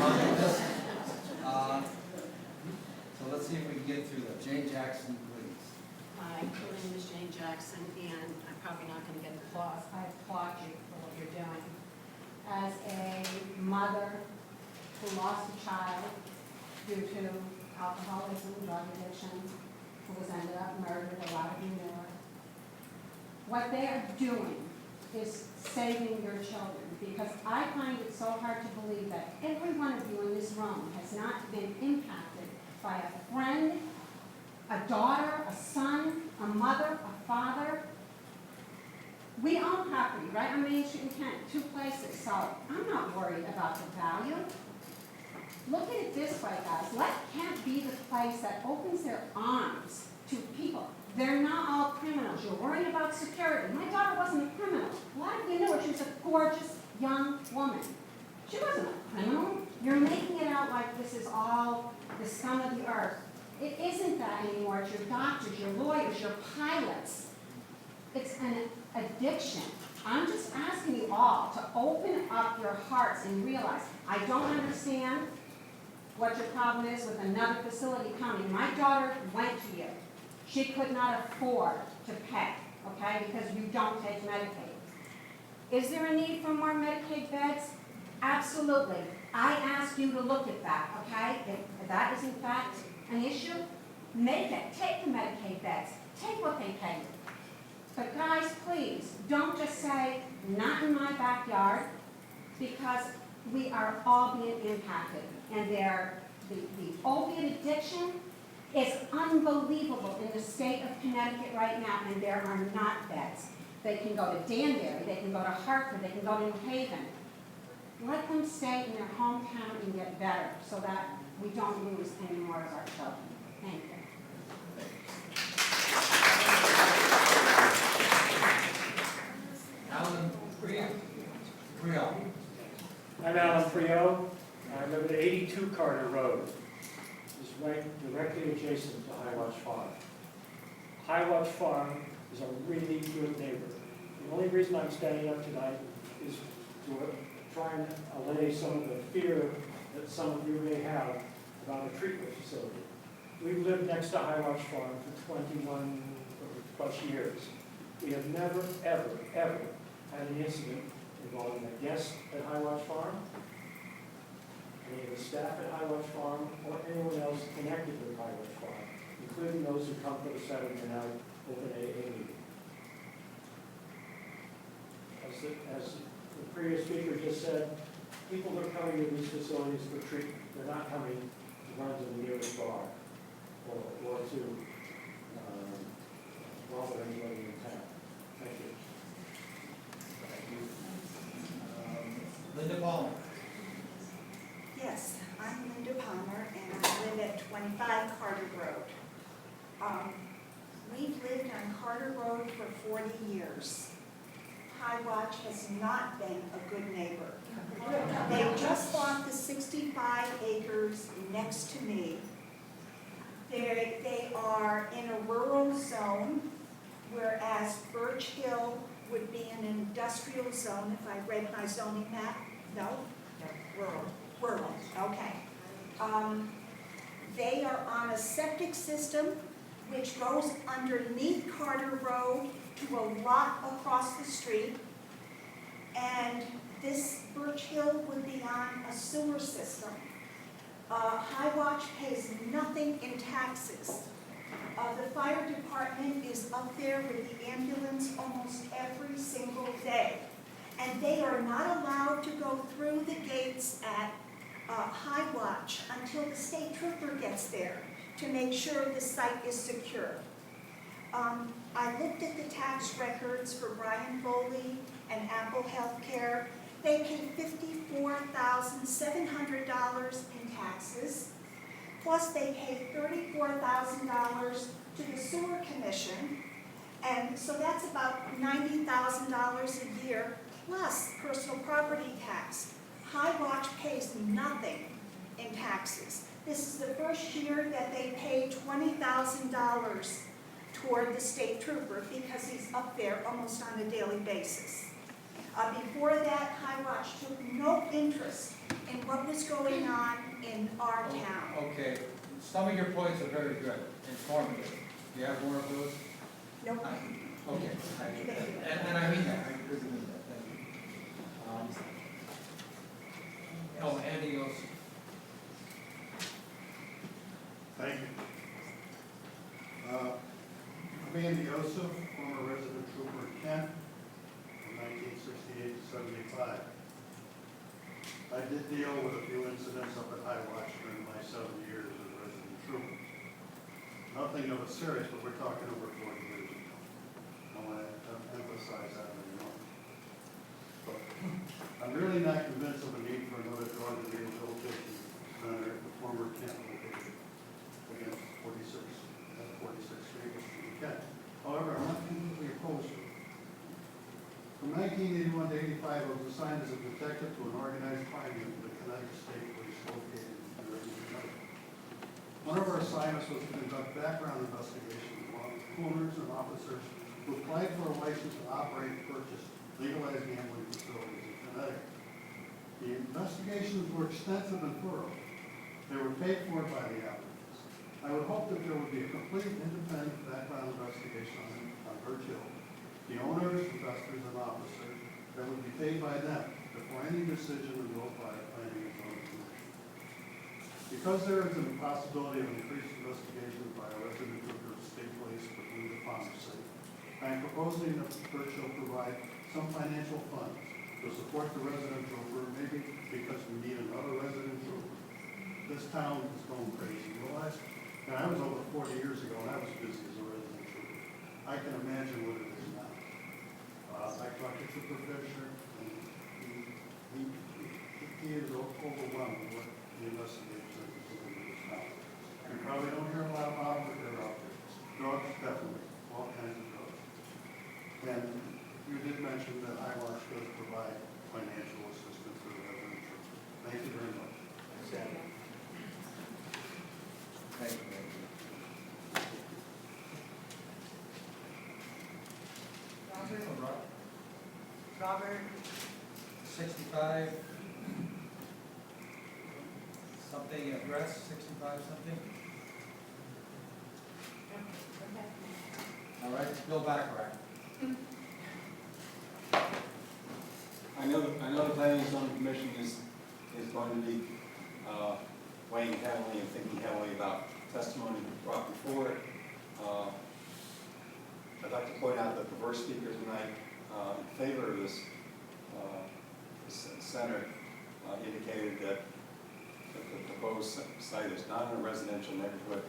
on this. So let's see if we can get through them. Jane Jackson, please. Hi, my name is Jane Jackson, and I'm probably not going to get applause. I applaud you for what you're doing. As a mother who lost a child due to alcoholism, drug addiction, who was ended up murdered, a lot of you know her. What they are doing is saving your children, because I find it so hard to believe that every one of you in this room has not been impacted by a friend, a daughter, a son, a mother, a father. We own property, right, on Main Street in Kent, 2 places, so I'm not worried about the value. Look at it this way, guys. Let Kent be the place that opens their arms to people. They're not all criminals. You're worried about security. My daughter wasn't a criminal. A lot of you knew her. She was a gorgeous young woman. She wasn't a criminal. You're making it out like this is all the scum of the earth. It isn't that anymore. It's your doctors, your lawyers, your pilots. It's an addiction. I'm just asking you all to open up your hearts and realize, I don't understand what your problem is with another facility coming. My daughter went to you. She could not afford to pay, okay, because you don't take Medicaid. Is there a need for more Medicaid beds? Absolutely. I ask you to look at that, okay? If that is in fact an issue, make it. Take the Medicaid beds. Take what they pay you. But guys, please, don't just say, not in my backyard, because we are all being impacted. And the opiate addiction is unbelievable in the state of Connecticut right now, and there are not beds. They can go to Danbury, they can go to Hartford, they can go to New Haven. Let them stay in their hometown and get better so that we don't lose any more of our children. Thank you. Alan Priel. I'm Alan Priel. I live at 82 Carter Road. It's right directly adjacent to High Watch Farm. High Watch Farm is a really good neighbor. The only reason I'm standing up tonight is to try and allay some of the fear that some of you may have about a treatment facility. We've lived next to High Watch Farm for 21 plus years. We have never, ever, ever had an incident involving a guest at High Watch Farm, any of the staff at High Watch Farm, or anyone else connected with High Watch Farm, including those who come for the Saturday night open AA meeting. As the previous speaker just said, people are coming to these facilities for treatment. They're not coming to run to the nearest bar or to bother anybody in town. Thank you. Linda Palmer. Yes, I'm Linda Palmer, and I live at 25 Carter Road. We've lived on Carter Road for 40 years. High Watch has not been a good neighbor. They just bought the 65 acres next to me. They are in a rural zone, whereas Birch Hill would be an industrial zone, if I read my zoning map. No? No, rural. Rural, okay. They are on a septic system which goes underneath Carter Road to a lot across the street. And this Birch Hill would be on a sewer system. High Watch pays nothing in taxes. The fire department is up there with the ambulance almost every single day. And they are not allowed to go through the gates at High Watch until the state trooper gets there to make sure the site is secure. I looked at the tax records for Brian Foley and Apple Healthcare. They pay $54,700 in taxes, plus they pay $34,000 to the sewer commission, and so that's about $90,000 a year, plus personal property tax. High Watch pays nothing in taxes. This is the first year that they paid $20,000 toward the state trooper because he's up there almost on a daily basis. Before that, High Watch took no interest in what was going on in our town. Okay, some of your points are very good, informative. Do you have more of those? Nope. Okay, and I mean that, I really mean that, thank you. Andy goes. Thank you. I'm Andy Yosef, former resident trooper in Kent from 1968 to 75. I did deal with a few incidents up at High Watch during my 7 years as a resident trooper. Nothing of a serious, but we're talking over 40 years ago. I want to emphasize that anymore. But I'm really not convinced of the need for another drug and rehabilitation center at the former Kent location against 46th Street in Kent. However, I'm not completely opposed to it. From 1981 to 85, I was assigned as a detective to an organized crime unit of the Connecticut State Police located in New Jersey, Connecticut. One of our assignments was to conduct background investigations among owners and officers who applied for a license to operate and purchase legalized gambling facilities in Connecticut. The investigations were extensive and thorough. They were paid for by the applicants. I would hope that there would be a complete independent background investigation on Birch Hill. The owners, investors, and officers that would be paid by them before any decision would go by a planning and zoning commission. Because there is a possibility of increased investigation by a resident trooper of state police within the pharmacy, I am proposing that Birch Hill provide some financial funds to support the resident trooper, maybe because we need another resident trooper. This town is going crazy. And I was over 40 years ago, and I was busy as a resident trooper. I can imagine what it is now. I talked to Trooper Fisher, and he is overwhelmed with what the investigations are doing in this town. You probably don't hear a lot about them, but they're out there. Drugs, definitely, all kinds of drugs. And you did mention that High Watch does provide financial assistance to the resident trooper. Thank you very much. Thank you. Robert, 65, something address, 65 something? All right, Bill Baccarat. I know the Planning and Zoning Commission is going to be weighing heavily and thinking heavily about testimony brought before it. I'd like to point out that the first speaker tonight in favor of this center indicated that the proposed site is not in a residential neighborhood.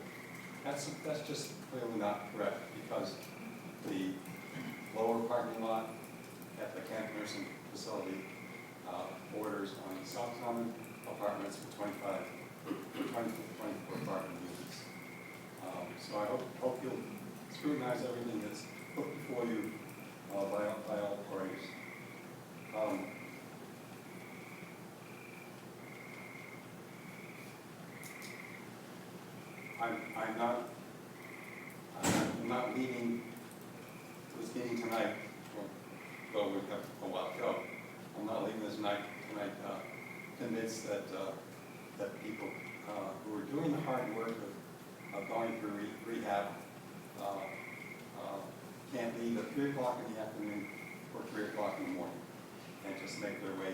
That's just clearly not correct, because the lower parking lot at the Kent Nursing Facility borders on South Common apartments for 24 apartment units. So I hope you'll scrutinize everything that's put before you by all parties. I'm not leaving this meeting tonight, though we have a while to go. I'm not leaving this tonight convinced that people who are doing the hard work of going through rehab can't leave at 3 o'clock in the afternoon or 3 o'clock in the morning and just make their way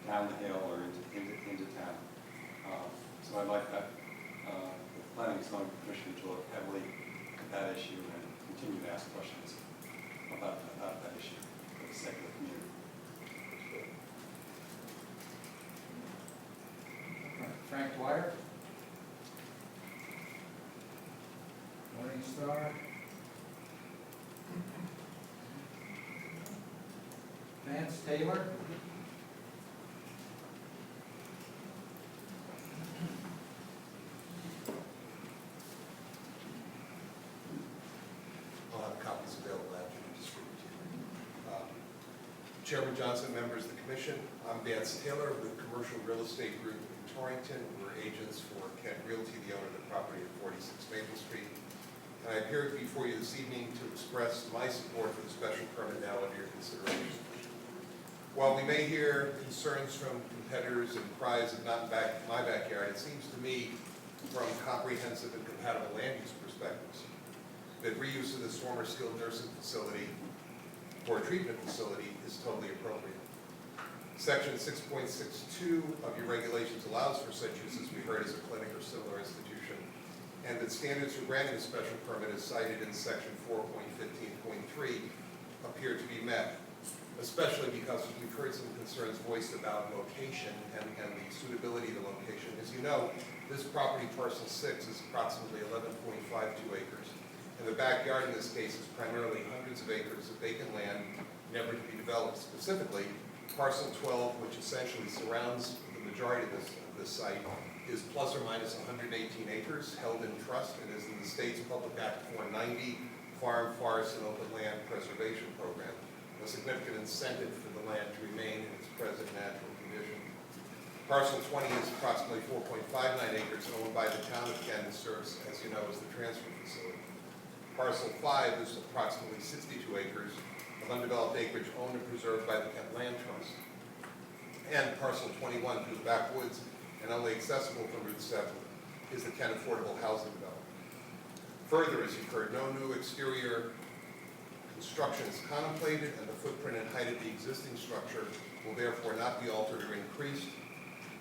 down the hill or into town. So I'd like that the Planning and Zoning Commission to look heavily at that issue and continue to ask questions about that issue for the sake of the community. Frank Dwyer. Morning Star. Vance Taylor. I'll have copies available after you distribute to you. Chairman Johnson, members of the commission, I'm Vance Taylor with Commercial Real Estate Group in Torrington. We're agents for Kent Realty, the owner of the property at 46 Maple Street. And I appeared before you this evening to express my support for the special permit now under your consideration. While we may hear concerns from competitors and cries of not in my backyard, it seems to me, from comprehensive and compatible land use perspectives, that reuse of this former skilled nursing facility or treatment facility is totally appropriate. Section 6.62 of your regulations allows for such use, as we heard, as a clinic or similar institution, and that standards for granting a special permit as cited in section 4.15.3 appear to be met, especially because we've heard some concerns voiced about location and the suitability of the location. As you know, this property, parcel 6, is approximately 11.52 acres. And the backyard in this case is primarily hundreds of acres of vacant land, never to be developed. Specifically, parcel 12, which essentially surrounds the majority of this site, is plus or minus 118 acres held in trust and is in the state's Public Act 490 Farm, Forest, and Open Land Preservation Program, a significant incentive for the land to remain in its present natural condition. Parcel 20 is approximately 4.59 acres owned by the town of Kent and serves, as you know, as the transfer facility. Parcel 5 is approximately 62 acres of undeveloped acreage owned and preserved by the Kent Land Trust. And parcel 21 through the backwoods and only accessible from Route 7 is the Kent Affordable Housing Development. Further, as you've heard, no new exterior construction is contemplated, and the footprint and height of the existing structure will therefore not be altered or increased,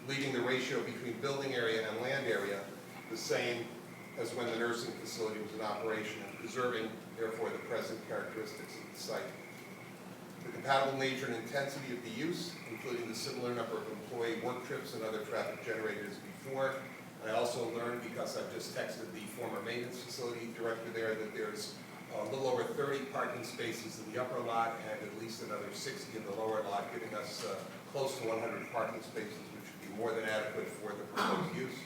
leaving the ratio between building area and land area the same as when the nursing facility was in operation, and preserving, therefore, the present characteristics of the site. The compatible nature and intensity of the use, including the similar number of employee work trips and other traffic generated as before. I also learned, because I've just texted the former maintenance facility director there, that there's a little over 30 parking spaces in the upper lot and at least another 60 in the lower lot, giving us close to 100 parking spaces, which would be more than adequate for the proposed use.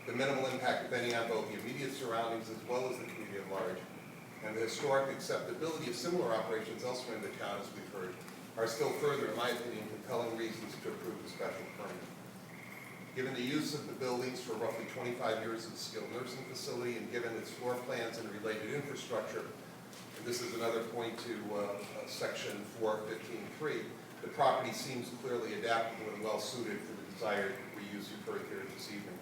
The minimal impact, if any, on both the immediate surroundings as well as the community at large, and the historic acceptability of similar operations elsewhere in the town, as we've heard, are still further, in my opinion, compelling reasons to approve the special permit. Given the use of the buildings for roughly 25 years as a skilled nursing facility, and given its floor plans and related infrastructure, and this is another point to section 415.3, the property seems clearly adaptable and well suited for the desired reuse you've heard here this evening.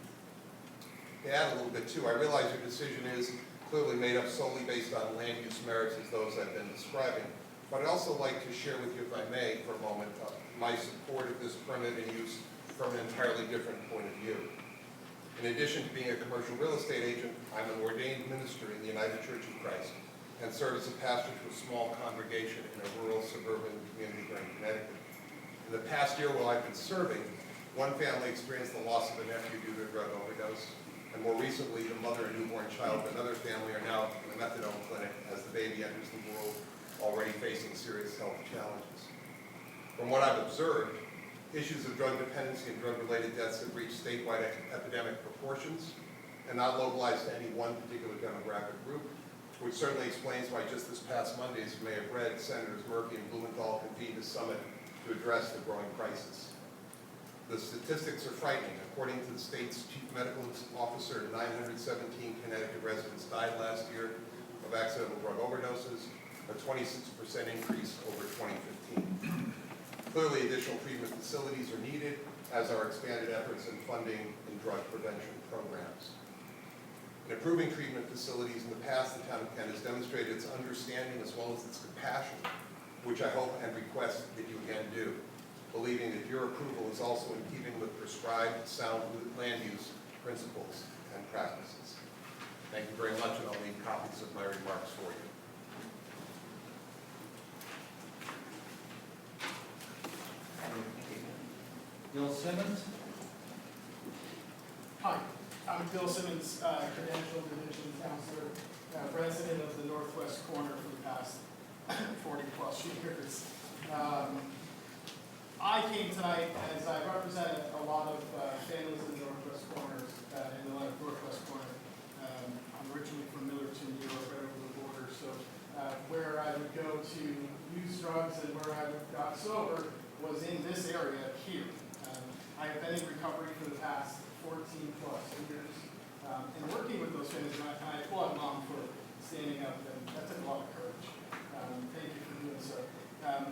To add a little bit too, I realize your decision is clearly made up solely based on land use merits as those I've been describing, but I'd also like to share with you, if I may, for a moment, my support of this permit and use from an entirely different point of view. In addition to being a commercial real estate agent, I'm an ordained minister in the United Church of Christ and serve as a pastor to a small congregation in a rural suburban community here in Connecticut. In the past year while I've been serving, one family experienced the loss of a nephew due to a drug overdose, and more recently, the mother and newborn child of another family are now in the methadone clinic as the baby enters the world already facing serious health challenges. From what I've observed, issues of drug dependency and drug-related deaths have reached statewide epidemic proportions and not localized to any one particular demographic group, which certainly explains why just this past Monday, as you may have read, Senators Murphy and Blumenthal convened a summit to address the growing crisis. The statistics are frightening. According to the state's chief medical officer, 917 Connecticut residents died last year of accidental drug overdoses, a 26% increase over 2015. Clearly, additional treatment facilities are needed, as are expanded efforts in funding in drug prevention programs. In improving treatment facilities in the past, the town of Kent has demonstrated its understanding as well as its compassion, which I hope and request that you again do, believing that your approval is also in keeping with prescribed sound land use principles and practices. Thank you very much, and I'll leave copies of my remarks for you. Bill Simmons? Hi, I'm Bill Simmons, Credential Division Counselor, resident of the Northwest Corner for the past 40-plus years. I came tonight as I represent a lot of families in the Northwest Corner. I'm originally from Millerton, New York, right over the border, so where I would go to use drugs and where I got sober was in this area here. I have been in recovery for the past 14-plus years. And working with those families, and I applaud Mom for standing up, and that took a lot of courage. Thank you for doing so.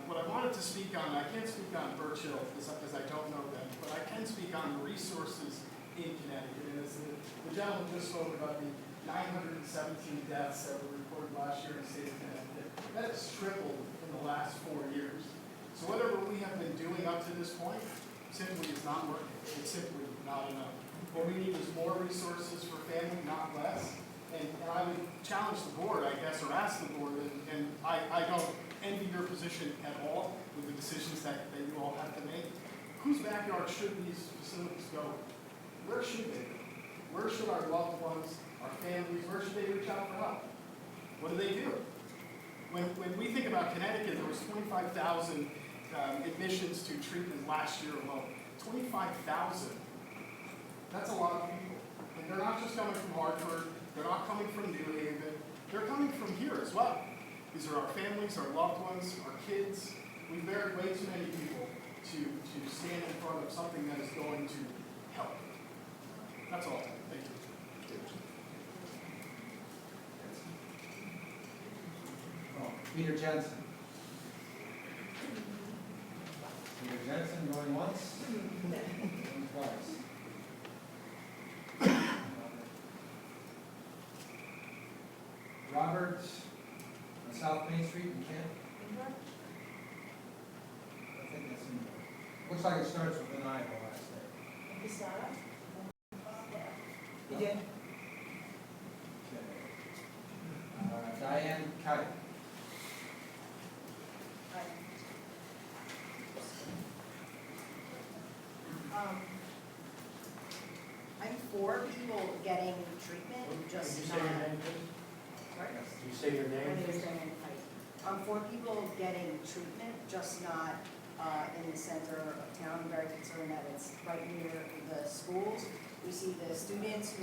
What I wanted to speak on, I can't speak on Birch Hill because I don't know them, but I can speak on the resources in Connecticut. And as the gentleman just spoke about the 917 deaths that were reported last year in the state of Connecticut, that has tripled in the last 4 years. So whatever we have been doing up to this point simply is not working. It's simply not enough. What we need is more resources for family, not less. And I would challenge the board, I guess, or ask the board, and I don't envy your position at all with the decisions that you all have to make. Whose backyard should these facilities go? Where should they go? Where should our loved ones, our families, where should they reach out for help? What do they do? When we think about Connecticut, there was 25,000 admissions to treatment last year alone. 25,000. That's a lot of people. And they're not just coming from Hartford, they're not coming from New Haven, they're coming from here as well. These are our families, our loved ones, our kids. We've buried way too many people to stand in front of something that is going to help. That's all. Thank you. Oh, Peter Jensen. Peter Jensen going once, going twice. Robert, on South Main Street in Kent? I think that's in there. Looks like it starts with an I the last name. Is that You did? Okay. Diane Kite. I'm for people getting treatment, just Can you not. say your name, please? Sorry? Can you say your My name, name is please? Diane Pike. I'm for people getting treatment, just not in the center of town. I'm very concerned that it's right near the schools. We see the students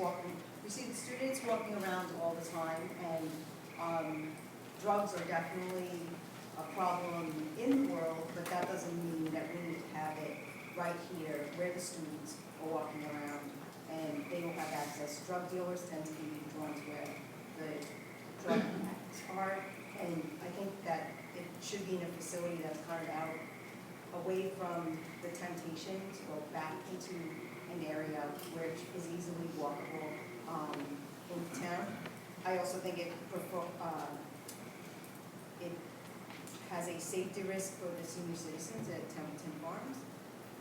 walking around all the time, and drugs are definitely a problem in the world, but that doesn't mean that we need to have it right here where the students are walking around and they don't have access. Drug dealers tend to be drawn to where the drug addicts are, and I think that it should be in a facility that's kind of out, away from the temptation to go back into an area which is easily walkable in town. I also think it has a safety risk for the senior citizens at Templeton Farms,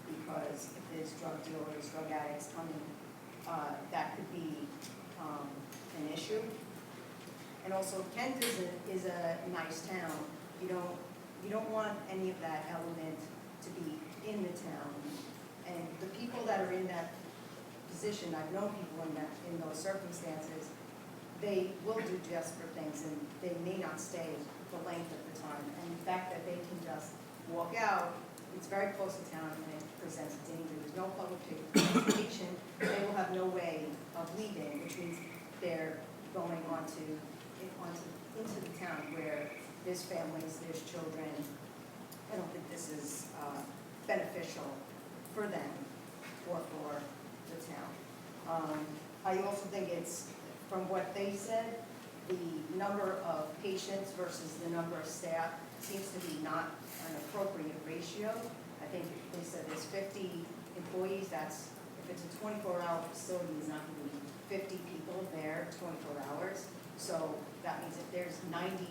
because if there's drug dealers, drug addicts coming, that could be an issue. And also, Kent is a nice town. You don't want any of that element to be in the town. And the people that are in that position, I've known people in those circumstances, they will do desperate things and they may not stay the length of the time. And the fact that they can just walk out, it's very close to town and it presents a danger. There's no public transportation. They will have no way of leaving, which means they're going into the town where there's families, there's children. I don't think this is beneficial for them or for the town. I also think it's, from what they said, the number of patients versus the number of staff seems to be not an appropriate ratio. I think they said there's 50 employees, that's, if it's a 24-hour facility, it's not going to be 50 people there 24 hours. So that means if there's 90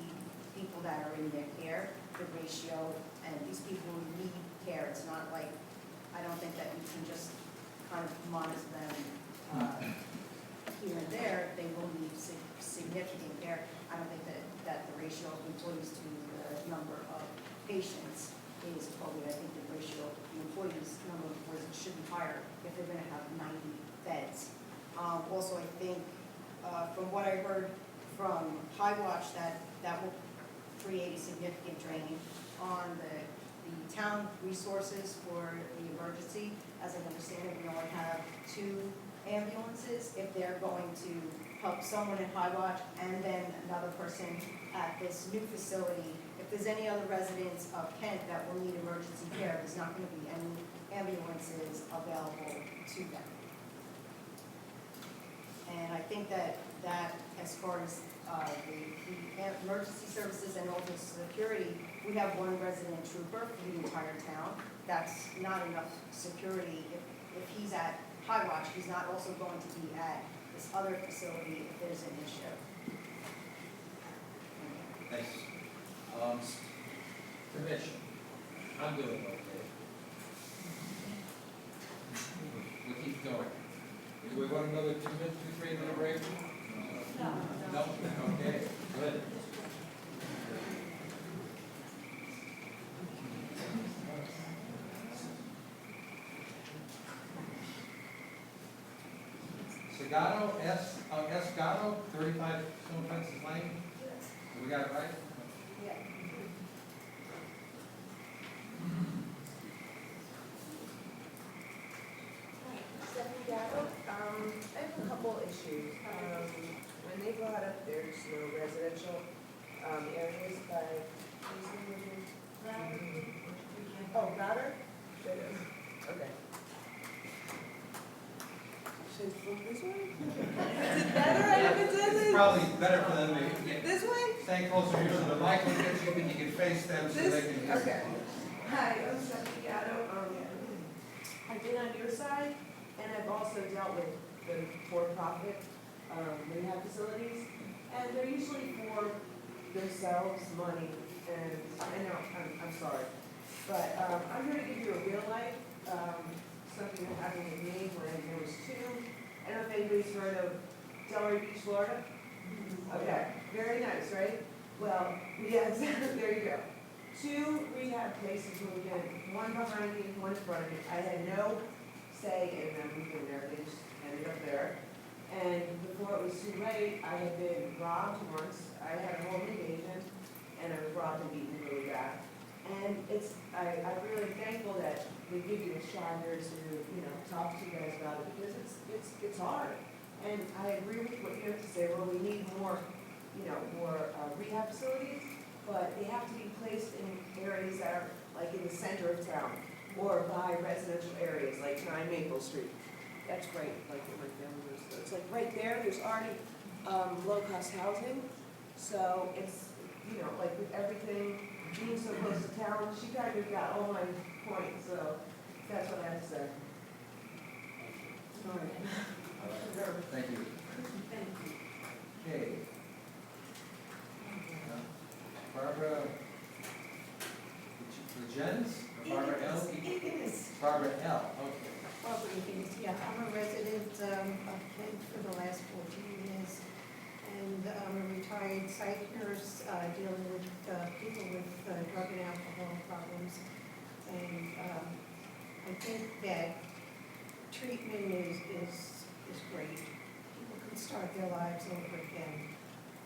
people that are in their care, the ratio, and these people need care, it's not like, I don't think that you can just kind of monitor them here and there. They will need significant care. I don't think that the ratio of employees to the number of patients is appropriate. I think the ratio of the employees, number of employees should be higher if they're going to have 90 beds. Also, I think from what I heard from High Watch, that will create a significant drain on the town resources for the emergency. As I understand it, we only have 2 ambulances. If they're going to help someone at High Watch and then another person at this new facility, if there's any other residents of Kent that will need emergency care, there's not going to be any ambulances available to them. And I think that as far as the emergency services and also security, we have 1 resident trooper for the entire town. That's not enough security. If he's at High Watch, he's not also going to be at this other facility if there's an issue. Thanks. Commission, I'm doing okay. We'll keep going. Do we want another 2-3 minute break? No? Okay, good. Esgato, 35 Stone Fences Lane? We got it right? Yeah. Stephanie Gatto, I have a couple issues. When they brought up there's no residential areas by, oh, Router? Okay. Should I flip this way? Is it better? It's probably better for them to get. This way? Stay closer here so the mic will get you, and you can face them so they can hear. Okay. Hi, I'm Stephanie Gatto. I've been on your side, and I've also dealt with the for-profit rehab facilities, and they're usually for themselves, money, and I know, I'm sorry, but I'm going to give you a real life, something that happened with me when there was 2. I don't know if anybody's heard of Delray Beach, Florida? Okay, very nice, right? Well, yes, there you go. 2 rehab places moved in, one behind me, one in front of me. I had no say in them moving there, they just ended up there. And before it was too late, I had been robbed once. I had a home invasion, and I was robbed and beaten really bad. And I'm really thankful that they give you a shot here to, talk to you guys about it, because it's hard. And I agree with what you have to say, well, we need more, more rehab facilities, but they have to be placed in areas that are like in the center of town, or by residential areas, like 9 Maple Street. That's great, like what my family was, it's like right there, there's already low-cost housing, so it's, like with everything being so close to town, she kind of got all my points, so that's what I have to say. Thank you. Okay. Barbara Jens? Barbara L? Barbara L, okay. Barbara Higgins, yeah, I'm a resident of Kent for the last 14 years, and I'm a retired psych nurse dealing with people with drug and alcohol problems. And I think that treatment is great. People can start their lives over again.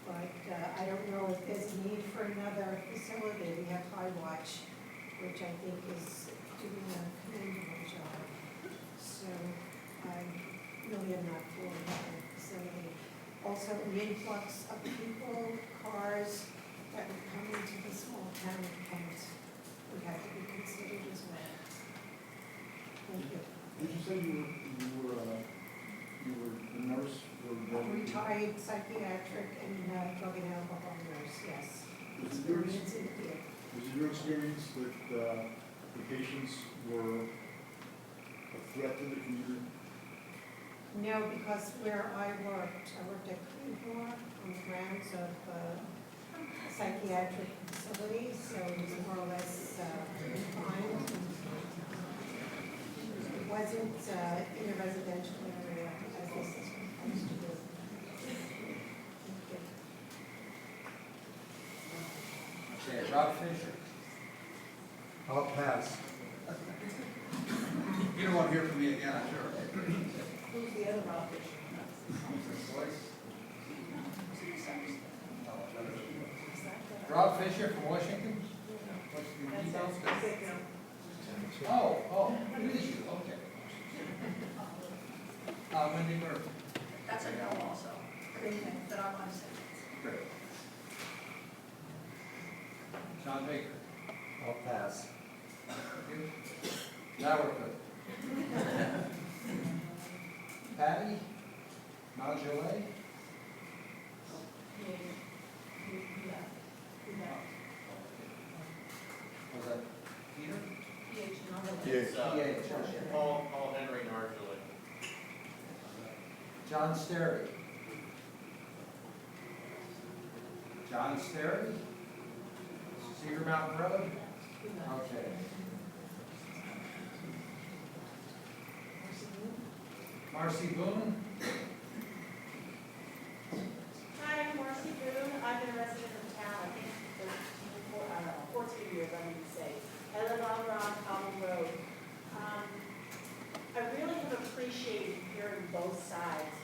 But I don't know if there's a need for another facility. We have High Watch, which I think is doing a commendable job. So I really am not for another facility. Also, the influx of people, cars that would come into the small town of Kent would have to be considered as well. Thank you. Did you say you were a nurse for A retired psychiatric and drug and alcohol nurse, yes. Was it your Experience in the field. Was it your experience that the patients were a threat to the community? No, because where I worked at Creedmoor on the grounds of a psychiatric facility, so it was more or less confined. It wasn't in a residential area as this is supposed to be. Okay, Rob Fisher. I'll pass. You don't want to hear from me again, I'm sure. Who's the other Rob Fisher? Rob Fisher from Washington? Oh, it is you, okay. Wendy Murphy. That's a no also, that I want to say. Great. John Baker. I'll pass. Now we're good. Patty? Maljolay? Was that Peter? Yes. Paul Henry Nargilly. John Sterry. John Sterry? Cedar Mountain Road? Okay. Marcy Boone? Hi, I'm Marcy Boone. I've been a resident of town, I think, for 14 years, I need to say. I live on Common Road. I really have appreciated hearing both sides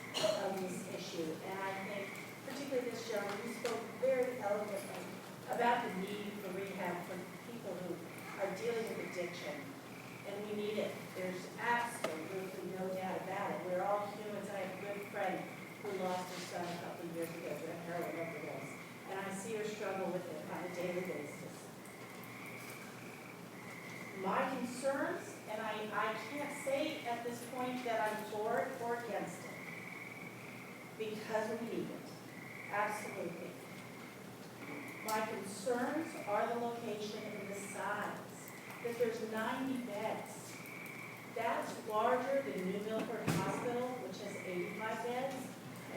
of this issue, and I think, particularly this gentleman, who spoke very eloquently about the need for rehab for people who are dealing with addiction, and we need it. There's absolutely no doubt about it. We're all humans. I have a good friend who lost her son a couple of years ago to a heroin overdose, and I see her struggle with it on a daily basis. My concerns, and I can't say at this point that I'm for it or against it, because we need it, absolutely. My concerns are the location and the size, that there's 90 beds. That's larger than New Milford Hospital, which has 85 beds,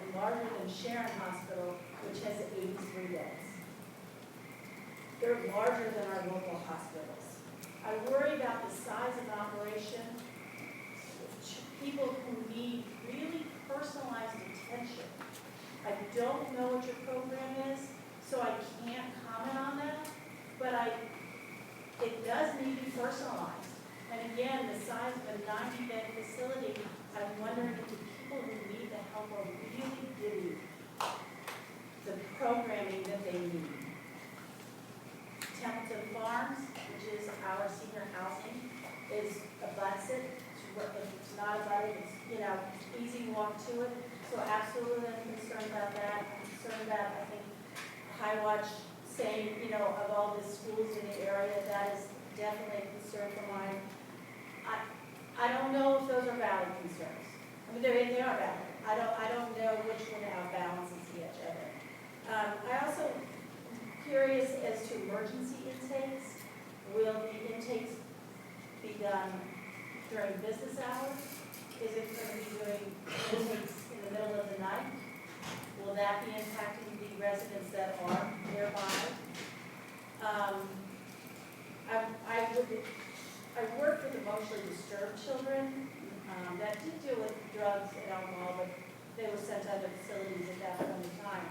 and larger than Sharon Hospital, which has 83 beds. They're larger than our local hospitals. I worry about the size of operation, people who need really personalized attention. I don't know what your program is, so I can't comment on that, but it does need to be personalized. And again, the size of a 90-bed facility, I'm wondering if the people who need the help are really getting the programming that they need. Templeton Farms, which is our senior housing, abuts it. If it's not abutted, it's, easy walk to it. So absolutely I'm concerned about that. I'm concerned about, I think, High Watch saying, of all the schools in the area, that is definitely a concern for mine. I don't know if those are valid concerns. I mean, they are valid. I don't know which one outbalances each other. I also am curious as to emergency intakes. Will the intakes be done during business hours? Is it going to be doing intakes in the middle of the night? Will that be impacting the residents that are nearby? I worked with emotionally disturbed children that did deal with drugs and alcohol, but they were sent to other facilities at that point in time.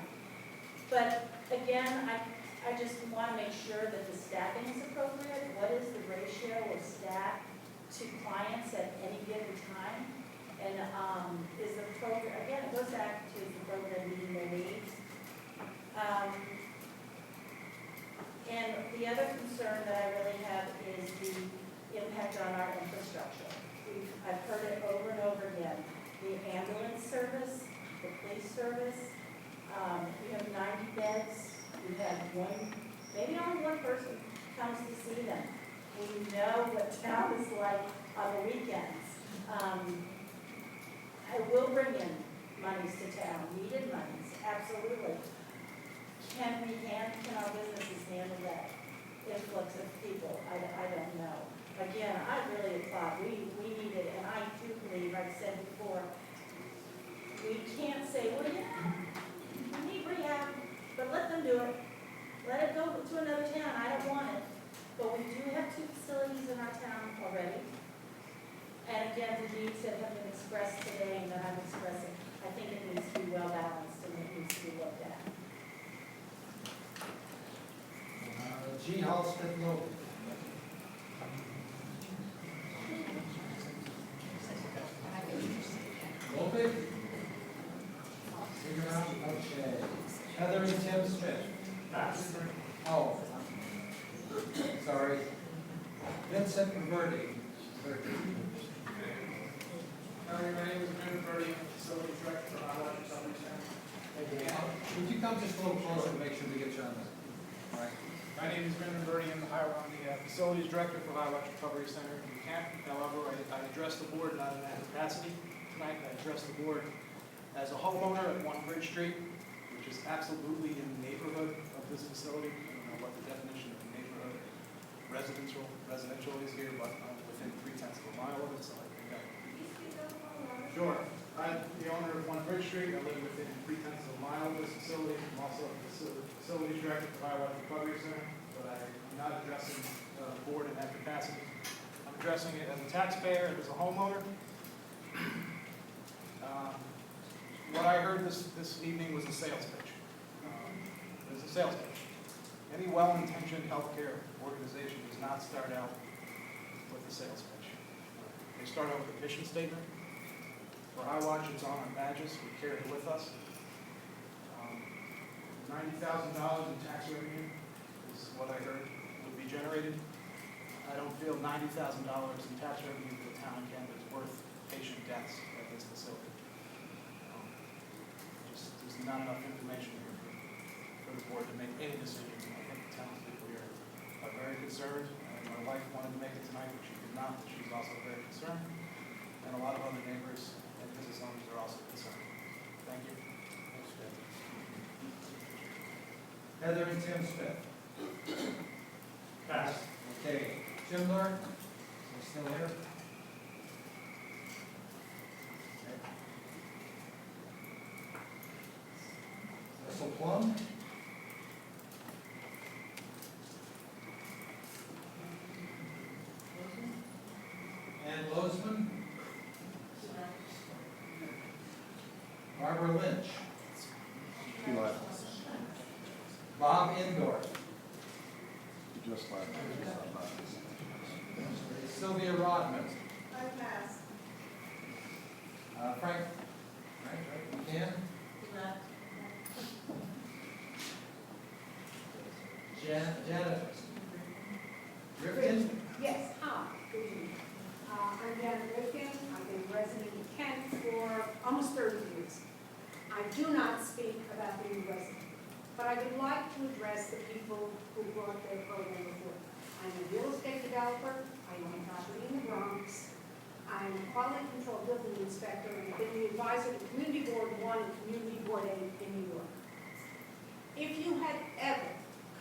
But again, I just want to make sure that the staffing is appropriate. What is the ratio of staff to clients at any given time? And is the program, again, it goes back to the program meeting their needs. And the other concern that I really have is the impact on our infrastructure. I've heard it over and over again. The ambulance service, the police service, we have 90 beds, we have one, maybe only one person comes to see them. We know what town is like on the weekends. I will bring in monies to town, needed monies, absolutely. Can our businesses handle that influx of people? I don't know. Again, I really applaud, we need it, and I do believe, I've said before, we can't say, well, yeah, we need rehab, but let them do it. Let it go to another town, I don't want it. But we do have 2 facilities in our town already. And again, the needs that have been expressed today and that I'm expressing, I think it needs to be well balanced and it needs to be looked at. G. Halsted Logan. Lopez? Figure out, okay. Heather and Tim Smith. Oh. Sorry. Vincent Verdi. My name is Vincent Verdi, Facility Director for Highwatch Recovery Center. Would you come just a little closer to make sure we get you on this? All right. My name is Vincent Verdi, I'm the Facilities Director for Highwatch Recovery Center in Kent. However, I address the board not in that capacity tonight. I address the board as a homeowner at 1 Bridge Street, which is absolutely in the neighborhood of this facility. I don't know what the definition of neighborhood residential is here, but I'm within 3/10 of a mile of it, so I think that. Sure. I'm the owner of 1 Bridge Street. I live within 3/10 of a mile of this facility. I'm also the Facilities Director for Highwatch Recovery Center, but I'm not addressing the board in that capacity. I'm addressing it as a taxpayer and as a homeowner. What I heard this evening was a sales pitch. It was a sales pitch. Any well-intentioned healthcare organization does not start out with a sales pitch. They start out with a mission statement. For Highwatch, it's on our badges. We carry it with us. $90,000 in tax revenue is what I heard would be generated. I don't feel $90,000 in tax revenue for the town of Kent is worth patient deaths at this facility. There's not enough information here for the board to make any decisions. And I think the townspeople here are very concerned. And my wife wanted to make it tonight, but she could not. But she's also very concerned. And a lot of other neighbors and business owners are also concerned. Thank you. Heather and Tim Smith. Pass. Okay. Jim Lord, you still here? Russell Plum. Ann Lozman. Barbara Lynch. Bob Indor. Just like. Sylvia Rodman. I pass. Frank. McCann. Janet. Rifkin. Yes, hi, good evening. I'm Janet Rifkin. I've been a resident of Kent for almost 30 years. I do not speak about the new resident, but I would like to address the people who brought their program before. I'm a real estate developer. I own property in the Bronx. I'm a quality control building inspector, and I've been the advisor to Community Board 1 and Community Board 8 in New York. If you had ever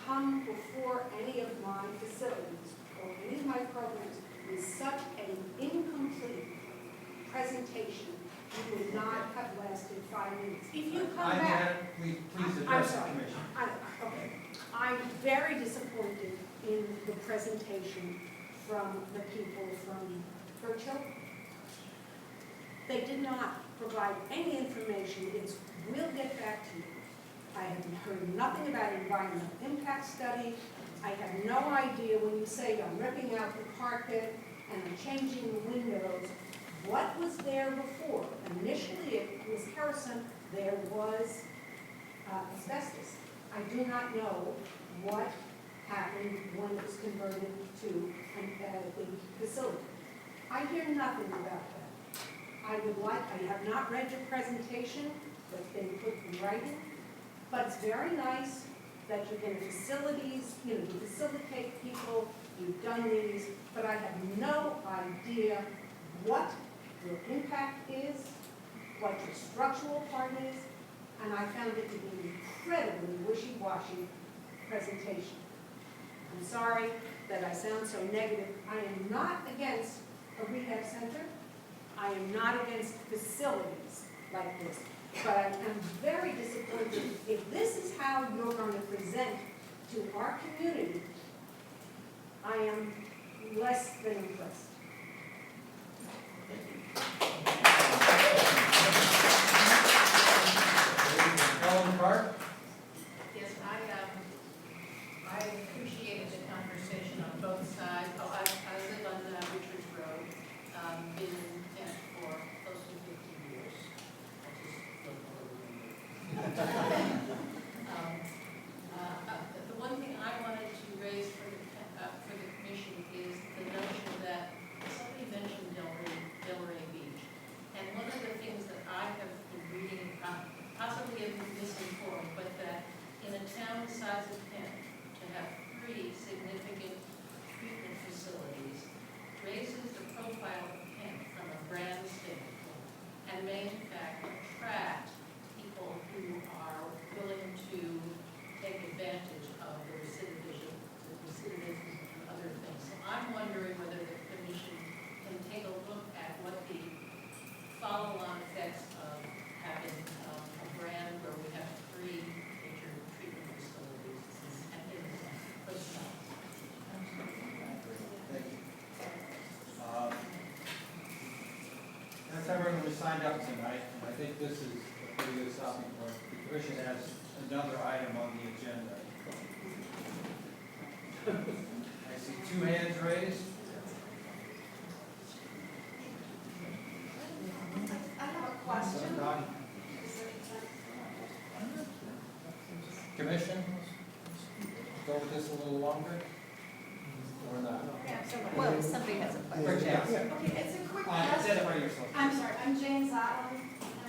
come before any of my facilities or any of my programs with such an incomplete presentation, you would not have lasted 5 minutes. If you come back, Please I'm address the sorry. commission. Okay. I'm very disappointed in the presentation from the people from Churchill. They did not provide any information. It's, we'll get back to you. I have heard nothing about environmental impact study. I have no idea when you say I'm ripping out the carpet and I'm changing the windows, what was there before? Initially, it was Kero-Sun, there was asbestos. I do not know what happened when it was converted to a big facility. I hear nothing about that. I have not read your presentation that's been put in writing, but it's very nice that you're going to you facilitate people, you've done these, but I have no idea what your impact is, what your structural part is, and I found it to be an incredibly wishy-washy presentation. I'm sorry that I sound so negative. I am not against a rehab center. I am not against facilities like this. But I am very disappointed if this is how you're going to present to our community. I am less than impressed. Ellen Clark? Yes, I appreciated the conversation on both sides. Oh, I live on Richards Road, been in Kent for close to 50 years. The one thing I wanted to raise for the commission is the notion that somebody mentioned Delray Beach. And one of the things that I have been reading, possibly in misinformed, but that in a town the size of Kent, to have 3 significant treatment facilities raises the profile of Kent from a brand standpoint and may in fact attract people who are willing to take advantage of the recidivism and other things. So I'm wondering whether the commission can take a look at what the follow-on effects of having a brand where we have 3 major treatment facilities and in personnel. Thank you. That's everyone who signed up tonight, and I think this is a pretty good stopping point. The commission has another item on the agenda. I see 2 hands raised. I have a question. Commission, go with this a little longer, or not? Well, somebody has a question. Yes. Okay, it's a quick Identify question. yourself. I'm sorry, I'm Jane Zatlin,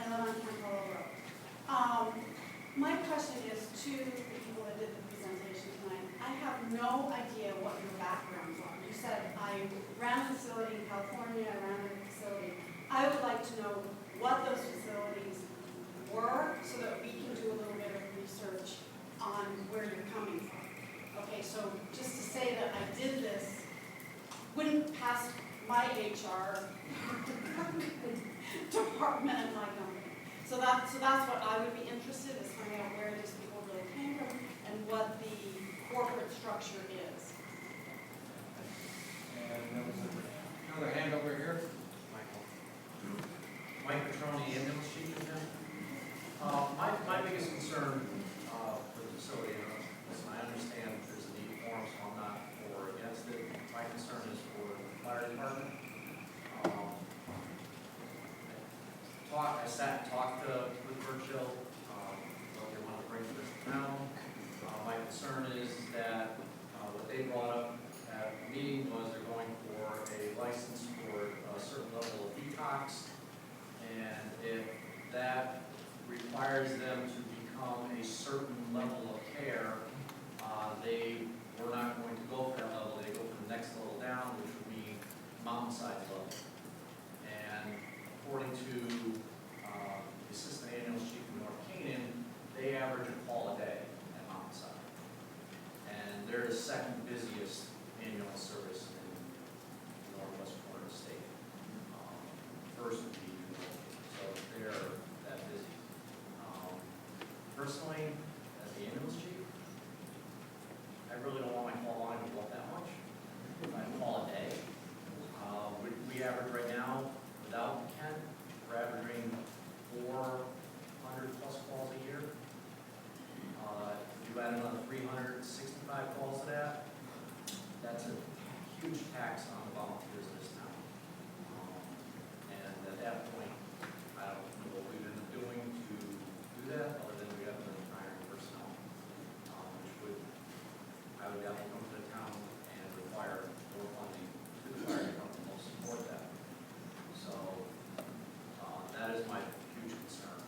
and I live on Campbell Road. My question is to the people that did the presentation tonight. I have no idea what your backgrounds are. You said I ran a facility in California, I ran a facility. I would like to know what those facilities were so that we can do a little bit of research on where you're coming from. Okay, so just to say that I did this wouldn't pass my HR department and my company. So that's what I would be interested in, is finding out where these people really came from and what the corporate structure is. And there was another hand over here. Mike Petroni, ambulance chief again. My biggest concern for the facility, listen, I understand there's a need for them, so I'm not for or against it. My concern is for the fire department. I sat and talked with Burchill, what they want to bring to this town. My concern is that what they brought up at the meeting was they're going for a license for a certain level of detox. And if that requires them to become a certain level of care, they were not going to go for that level. They go for the next level down, which would be mountainside level. And according to the assistant ambulance chief in North Canaan, they average a call a day at mountainside. And they're the second busiest ambulance service in the northwest corner of the state. First would be so they're that busy. Personally, as the ambulance chief, I really don't want my call line to go up that much. I call a day. We average right now, without Kent, we're averaging 400 plus calls a year. If you add another 365 calls to that, that's a huge tax on the volunteers in this town. And at that point, I don't know what we've been doing to do that, other than we haven't been hiring personnel, which would, I would definitely come to the town and require more funding to the fire department, will support that. So, that is my huge concern,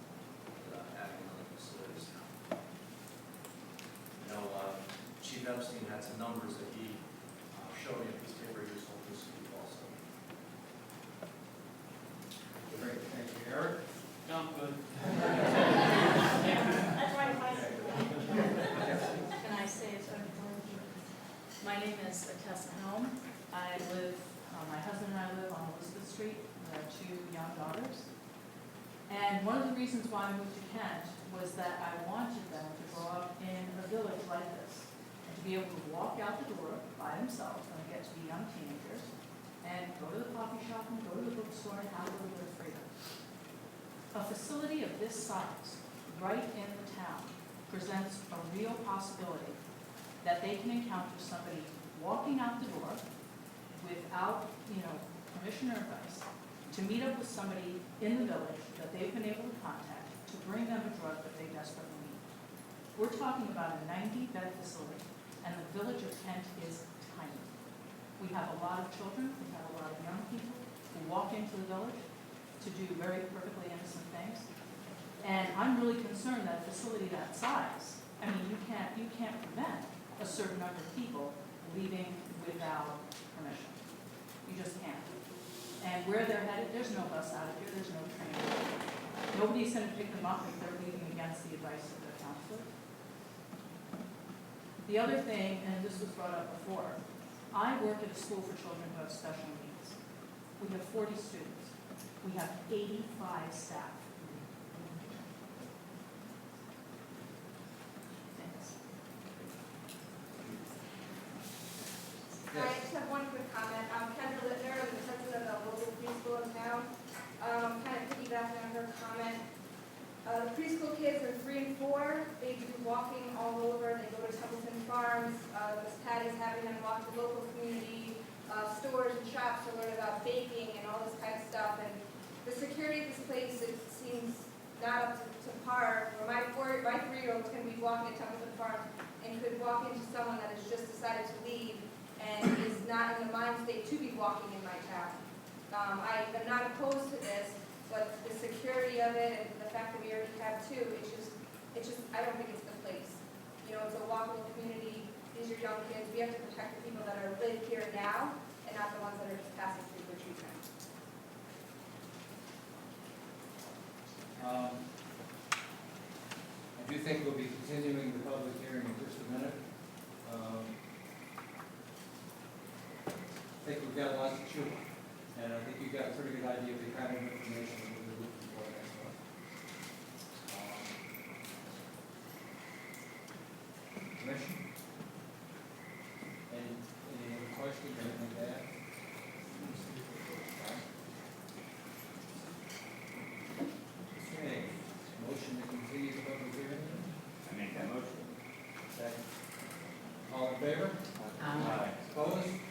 adding another facilities now. You know, Chief Epstein had some numbers that he showed me a piece of paper he was hoping to see also. Great, thank you. Eric? No, I'm good. That's why I said. Can I say it? My name is Tessa Helm. I live, my husband and I live on Elizabeth Street. We have 2 young daughters. And one of the reasons why I moved to Kent was that I wanted them to grow up in a village like this, and to be able to walk out the door by themselves when they get to be young teenagers, and go to the coffee shop and go to the bookstore and have a little bit of freedom. A facility of this size, right in the town, presents a real possibility that they can encounter somebody walking out the door without, permission or advice, to meet up with somebody in the village that they've been able to contact to bring them a drug that they desperately need. We're talking about a 90-bed facility, and the village of Kent is tiny. We have a lot of children, we have a lot of young people who walk into the village to do very perfectly innocent things. And I'm really concerned that a facility that size, you can't prevent a certain number of people leaving without permission. You just can't. And where they're headed, there's no bus out of here, there's no train. Nobody's going to pick them up if they're leaving against the advice of their counselor. The other thing, and this was brought up before, I work at a school for children who have special needs. We have 40 students. We have 85 staff. Thanks. I just have one quick comment. Kendra Littner, I'm the president of the local preschool in town. Kind of piggybacking on her comment. The preschool kids are 3 and 4. They do walking all over. They go to Templeton Farms. Miss Patty's having them walk to local community stores and shops to learn about baking and all this kind of stuff. And the security of this place, it seems not up to par. My 3-year-old's going to be walking at Templeton Farms and could walk into someone that has just decided to leave and is not in the mind state to be walking in my town. I am not opposed to this, but the security of it and the fact that we already have 2, it's just, I don't think it's the place. It's a walkable community. These are young kids. We have to protect the people that are live here now and not the ones that are just passing through for treatment. I do think we'll be continuing the public hearing in just a minute. I think we've got a lot to chew on, and I think you've got a pretty good idea of the kind of information that we're looking for next month. Commission? Any other questions, anything to add? Okay, motion to continue the public hearing? I make that motion. Second. All in favor? Aye. Opposed?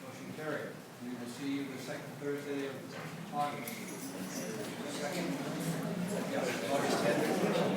Motion carried. We will see you the second Thursday of August. Second? Yeah, August 10th.